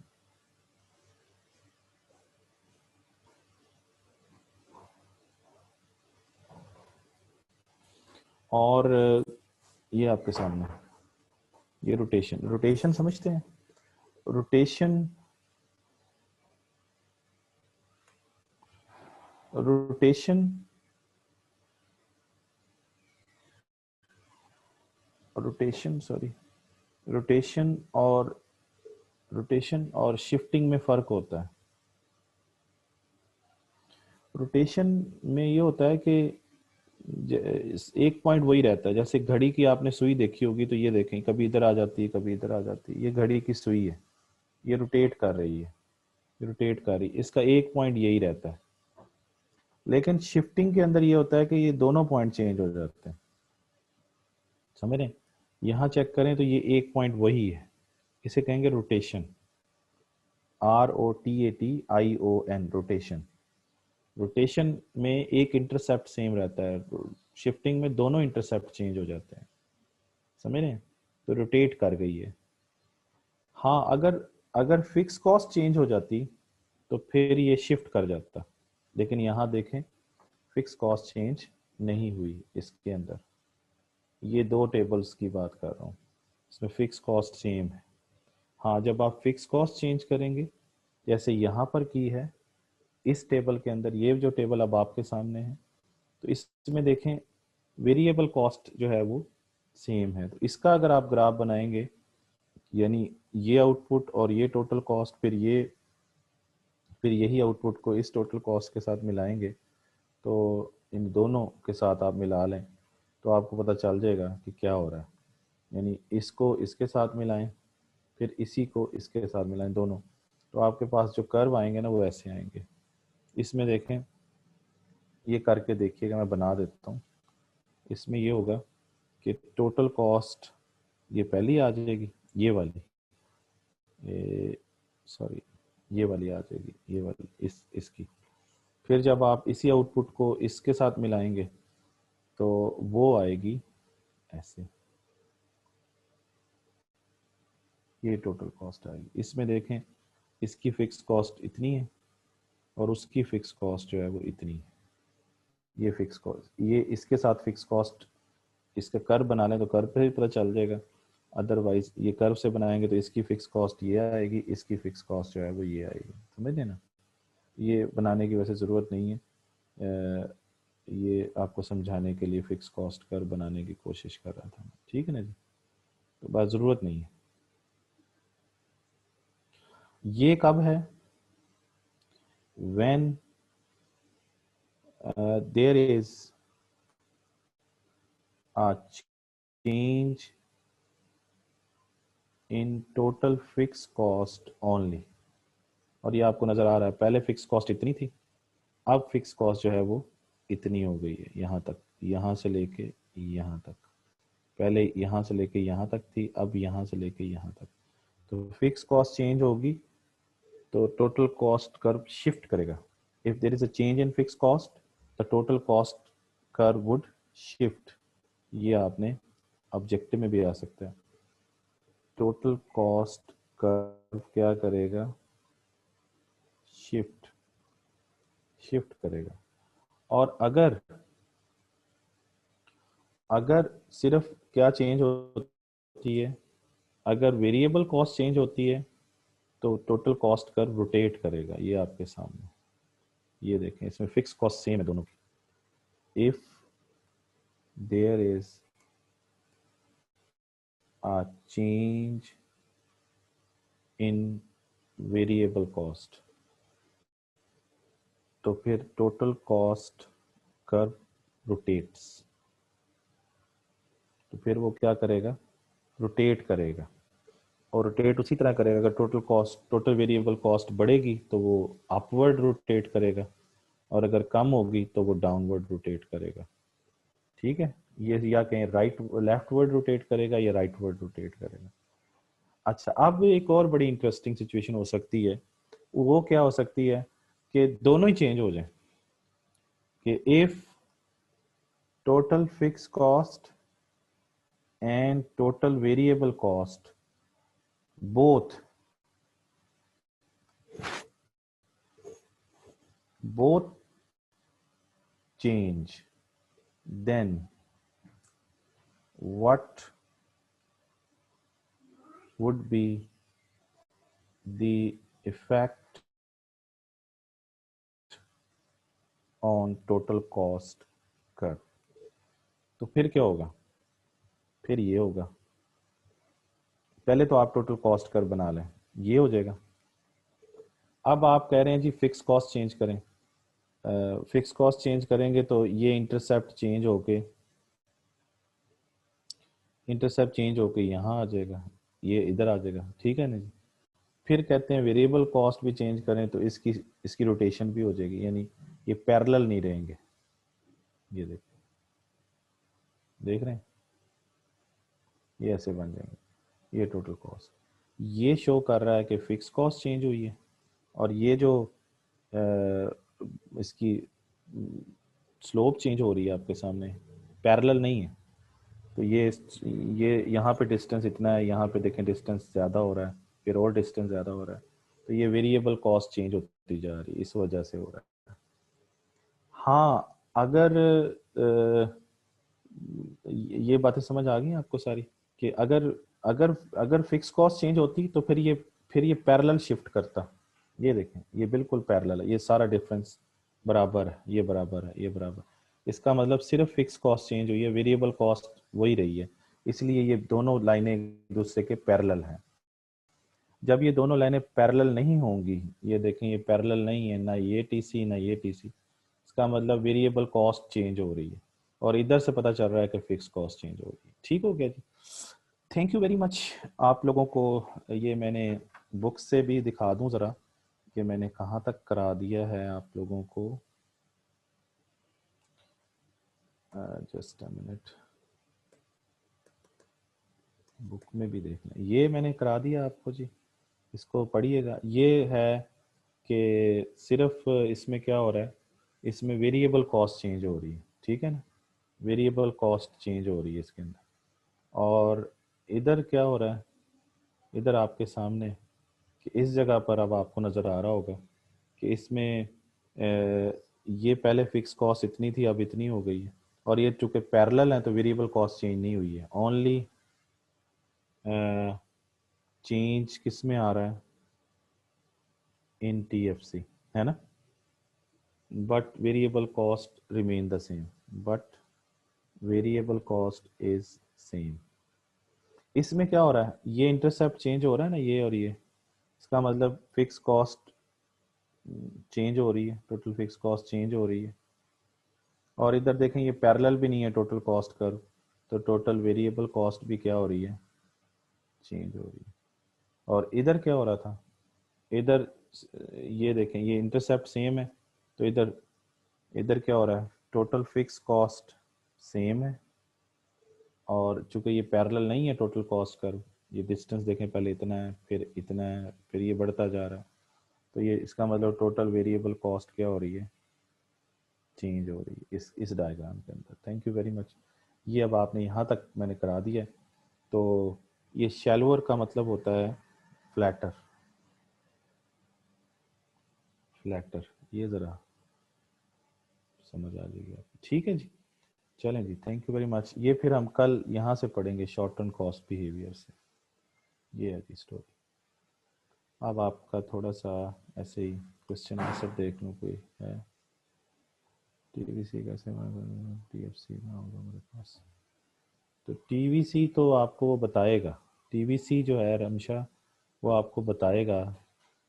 और ये आपके सामने ये रोटेशन, रोटेशन समझते हैं? Rotation, rotation rotation sorry rotation और शिफ्टिंग में फर्क होता है। रोटेशन में ये होता है कि एक पॉइंट वही रहता है। जैसे घड़ी की आपने सुई देखी होगी, तो ये देखें कभी इधर आ जाती है कभी इधर आ जाती है, ये घड़ी की सुई है, ये रोटेट कर रही है, रोटेट कर रही है, इसका एक पॉइंट यही रहता है। लेकिन शिफ्टिंग के अंदर ये होता है कि ये दोनों पॉइंट चेंज हो जाते हैं, समझ रहे हैं? यहाँ चेक करें तो ये एक पॉइंट वही है, इसे कहेंगे रोटेशन, ROTATION, रोटेशन। रोटेशन में एक इंटरसेप्ट सेम रहता है, शिफ्टिंग में दोनों इंटरसेप्ट चेंज हो जाते हैं, समझ रहे हैं? तो रोटेट कर गई है। हाँ, अगर अगर फिक्स कॉस्ट चेंज हो जाती तो फिर ये शिफ्ट कर जाता, लेकिन यहाँ देखें फिक्स कॉस्ट चेंज नहीं हुई इसके अंदर। ये दो टेबल्स की बात कर रहा हूँ, इसमें फिक्स कॉस्ट सेम है। हाँ, जब आप फिक्स कॉस्ट चेंज करेंगे, जैसे यहाँ पर की है इस टेबल के अंदर, ये जो टेबल अब आपके सामने है, तो इसमें देखें वेरिएबल कॉस्ट जो है वो सेम है। तो इसका अगर आप ग्राफ बनाएंगे, यानी ये आउटपुट और ये टोटल कॉस्ट, फिर यही आउटपुट को इस टोटल कॉस्ट के साथ मिलाएंगे, तो इन दोनों के साथ आप मिला लें तो आपको पता चल जाएगा कि क्या हो रहा है। यानी इसको इसके साथ मिलाएं, फिर इसी को इसके साथ मिलाएं दोनों, तो आपके पास जो कर्व आएंगे ना वो ऐसे आएंगे। इसमें देखें, ये करके देखिएगा, मैं बना देता हूँ। इसमें ये होगा कि टोटल कॉस्ट ये पहली आ जाएगी, ये वाली, ये सॉरी ये वाली आ जाएगी, ये वाली इसकी। फिर जब आप इसी आउटपुट को इसके साथ मिलाएंगे तो वो आएगी ऐसे, ये टोटल कॉस्ट आएगी। इसमें देखें इसकी फिक्स कॉस्ट इतनी है और उसकी फिक्स कॉस्ट जो है वो इतनी है। ये फिक्स कॉस्ट, ये इसके साथ फिक्स कॉस्ट, इसका कर्व बना लें तो कर्व पे ही पता चल जाएगा। अदरवाइज ये कर्व से बनाएंगे तो इसकी फिक्स कॉस्ट ये आएगी, इसकी फिक्स कॉस्ट जो है वो ये आएगी, समझे ना? ये बनाने की वैसे ज़रूरत नहीं है, ये आपको समझाने के लिए फिक्स कॉस्ट कर्व बनाने की कोशिश कर रहा था, ठीक है ना जी? तो बात ज़रूरत नहीं है। ये कब है? when there is a change in total fixed cost only। और ये आपको नज़र आ रहा है, पहले फिक्स कॉस्ट इतनी थी, अब फिक्स कॉस्ट जो है वो इतनी हो गई है, यहाँ तक, यहाँ से लेके यहाँ तक। पहले यहाँ से लेके यहाँ तक थी, अब यहाँ से लेके यहाँ तक। तो फिक्स कॉस्ट चेंज होगी तो टोटल कॉस्ट कर्व शिफ्ट करेगा। If there is a change in fix cost the total cost curve would shift. ये आपने ऑब्जेक्टिव में भी आ सकता है। टोटल कॉस्ट कर्व क्या करेगा, शिफ्ट करेगा। और अगर अगर सिर्फ क्या चेंज होती है, अगर वेरिएबल कॉस्ट चेंज होती है तो टोटल कॉस्ट कर्व रोटेट करेगा। ये आपके सामने, ये देखें, इसमें फिक्स कॉस्ट सेम है दोनों की। If there is a change in variable cost तो फिर टोटल कॉस्ट कर्व रोटेट्स। तो फिर वो क्या करेगा, रोटेट करेगा। और रोटेट उसी तरह करेगा, अगर टोटल वेरिएबल कॉस्ट बढ़ेगी तो वो अपवर्ड रोटेट करेगा, और अगर कम होगी तो वो डाउनवर्ड रोटेट करेगा। ठीक है, ये या कहीं लेफ्टवर्ड रोटेट करेगा या राइटवर्ड रोटेट करेगा। अच्छा, अब एक और बड़ी इंटरेस्टिंग सिचुएशन हो सकती है। वो क्या हो सकती है कि दोनों ही चेंज हो जाए, कि if total fix cost and total variable cost both both change, then what would be the effect on total cost curve? तो फिर क्या होगा, फिर ये होगा। पहले तो आप टोटल कॉस्ट कर्व बना लें, ये हो जाएगा। अब आप कह रहे हैं जी फिक्स कॉस्ट चेंज करें। फिक्स कॉस्ट चेंज करेंगे तो ये इंटरसेप्ट चेंज होके यहाँ आ जाएगा, ये इधर आ जाएगा। ठीक है ना जी। फिर कहते हैं वेरिएबल कॉस्ट भी चेंज करें तो इसकी रोटेशन भी हो जाएगी, यानी ये पैरेलल नहीं रहेंगे। ये देख रहे हैं, ये ऐसे बन जाएंगे। ये टोटल कॉस्ट ये शो कर रहा है कि फिक्स कॉस्ट चेंज हुई है, और ये जो इसकी स्लोप चेंज हो रही है आपके सामने, पैरेलल नहीं है। तो ये यहाँ पे डिस्टेंस इतना है, यहाँ पे देखें डिस्टेंस ज़्यादा हो रहा है, फिर और डिस्टेंस ज़्यादा हो रहा है। तो ये वेरिएबल कॉस्ट चेंज होती जा रही है, इस वजह से हो रहा है। हाँ, अगर ये बातें समझ आ गई आपको सारी, कि अगर अगर अगर फिक्स कॉस्ट चेंज होती तो फिर ये पैरेलल शिफ्ट करता। ये देखें, ये बिल्कुल पैरेलल है, ये सारा डिफरेंस बराबर है, ये बराबर है, ये बराबर। इसका मतलब सिर्फ फिक्स कॉस्ट चेंज हुई है, वेरिएबल कॉस्ट वही रही है, इसलिए ये दोनों लाइनें एक दूसरे के पैरेलल हैं। जब ये दोनों लाइनें पैरेलल नहीं होंगी, ये देखें ये पैरेलल नहीं है, ना ये टीसी ना ये टीसी, इसका मतलब वेरिएबल कॉस्ट चेंज हो रही है, और इधर से पता चल रहा है कि फिक्स कॉस्ट चेंज हो रही है। ठीक हो गया जी। Thank you very much. आप लोगों को ये मैंने बुक से भी दिखा दूं ज़रा कि मैंने कहाँ तक करा दिया है आप लोगों को। जस्ट अ मिनट, बुक में भी देखना, ये मैंने करा दिया आपको जी, इसको पढ़िएगा। ये है कि सिर्फ इसमें क्या हो रहा है, इसमें वेरिएबल कॉस्ट चेंज हो रही है। ठीक है ना, वेरिएबल कॉस्ट चेंज हो रही है इसके अंदर। और इधर क्या हो रहा है, इधर आपके सामने कि इस जगह पर अब आपको नज़र आ रहा होगा कि इसमें ये पहले फिक्स कॉस्ट इतनी थी, अब इतनी हो गई है। और ये चूंकि पैरेलल है तो वेरिएबल कॉस्ट चेंज नहीं हुई है, ओनली चेंज किस में आ रहा है, इन टीएफसी, है ना। But variable cost remain the same, but variable cost is same. इसमें क्या हो रहा है, ये इंटरसेप्ट चेंज हो रहा है ना, ये और ये, इसका मतलब फिक्स कॉस्ट चेंज हो रही है, टोटल फिक्स कॉस्ट चेंज हो रही है। और इधर देखें ये पैरेलल भी नहीं है टोटल कॉस्ट कर्व, तो टोटल वेरिएबल कॉस्ट भी क्या हो रही है, चेंज हो रही है। और इधर क्या हो रहा था, इधर ये देखें ये इंटरसेप्ट सेम है, तो इधर इधर क्या हो रहा है, टोटल फिक्स कॉस्ट सेम है और चूंकि ये पैरेलल नहीं है टोटल कॉस्ट कर्व, ये डिस्टेंस देखें पहले इतना है फिर इतना है फिर ये बढ़ता जा रहा है, तो ये इसका मतलब टोटल वेरिएबल कॉस्ट क्या हो रही है, चेंज हो रही है इस डायग्राम के अंदर। Thank you very much. ये अब आपने यहाँ तक मैंने करा दिया है। तो ये शैलोअर का मतलब होता है फ्लैटर, फ्लैटर, ये ज़रा समझ आ जाएगी आपको। ठीक है जी, चलें जी, थैंक यू वेरी मच। ये फिर हम कल यहाँ से पढ़ेंगे शॉर्ट टर्म कॉस्ट बिहेवियर से। ये है जी स्टोरी। अब आपका थोड़ा सा ऐसे ही क्वेश्चन आंसर देख लूँ कोई है। टीवीसी कैसे, टीएफसी ना होगा मेरे पास, तो टीवीसी तो आपको वो बताएगा, टीवीसी जो है रमशा वो आपको बताएगा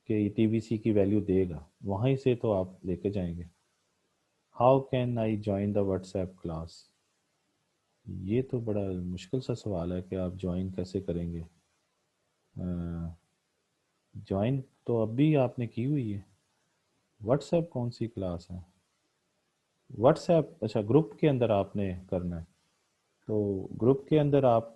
कि टीवीसी की वैल्यू देगा, वहीं से तो आप लेके जाएंगे। How can I join the WhatsApp class, ये तो बड़ा मुश्किल सा सवाल है कि आप ज्वाइन कैसे करेंगे। ज्वाइन तो अभी आपने की हुई है, व्हाट्सएप कौन सी क्लास है, व्हाट्सएप अच्छा ग्रुप के अंदर आपने करना है, तो ग्रुप के अंदर आप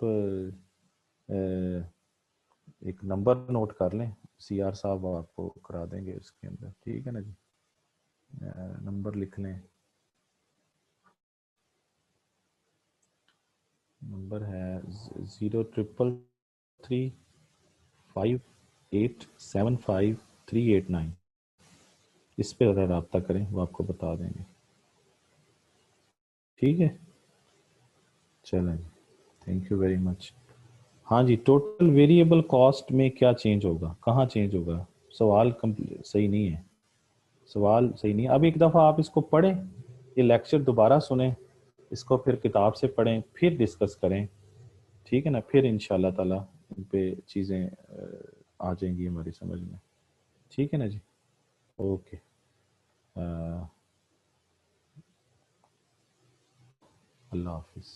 एक नंबर नोट कर लें, सी आर साहब आपको करा देंगे उसके अंदर, ठीक है ना जी। नंबर लिख लें, नंबर है 0333587538 इस पे अगर रब्ता करें वो आपको बता देंगे, ठीक है। चलें, थैंक यू वेरी मच। हाँ जी, टोटल वेरिएबल कॉस्ट में क्या चेंज होगा, कहाँ चेंज होगा, सवाल सही नहीं है, सवाल सही नहीं है। अब एक दफ़ा आप इसको पढ़ें, ये लेक्चर दोबारा सुने, इसको फिर किताब से पढ़ें, फिर डिस्कस करें, ठीक है ना, फिर इंशाल्लाह ताला इन पे चीज़ें आ जाएंगी हमारी समझ में, ठीक है ना जी। ओके, अल्लाह हाफिज़।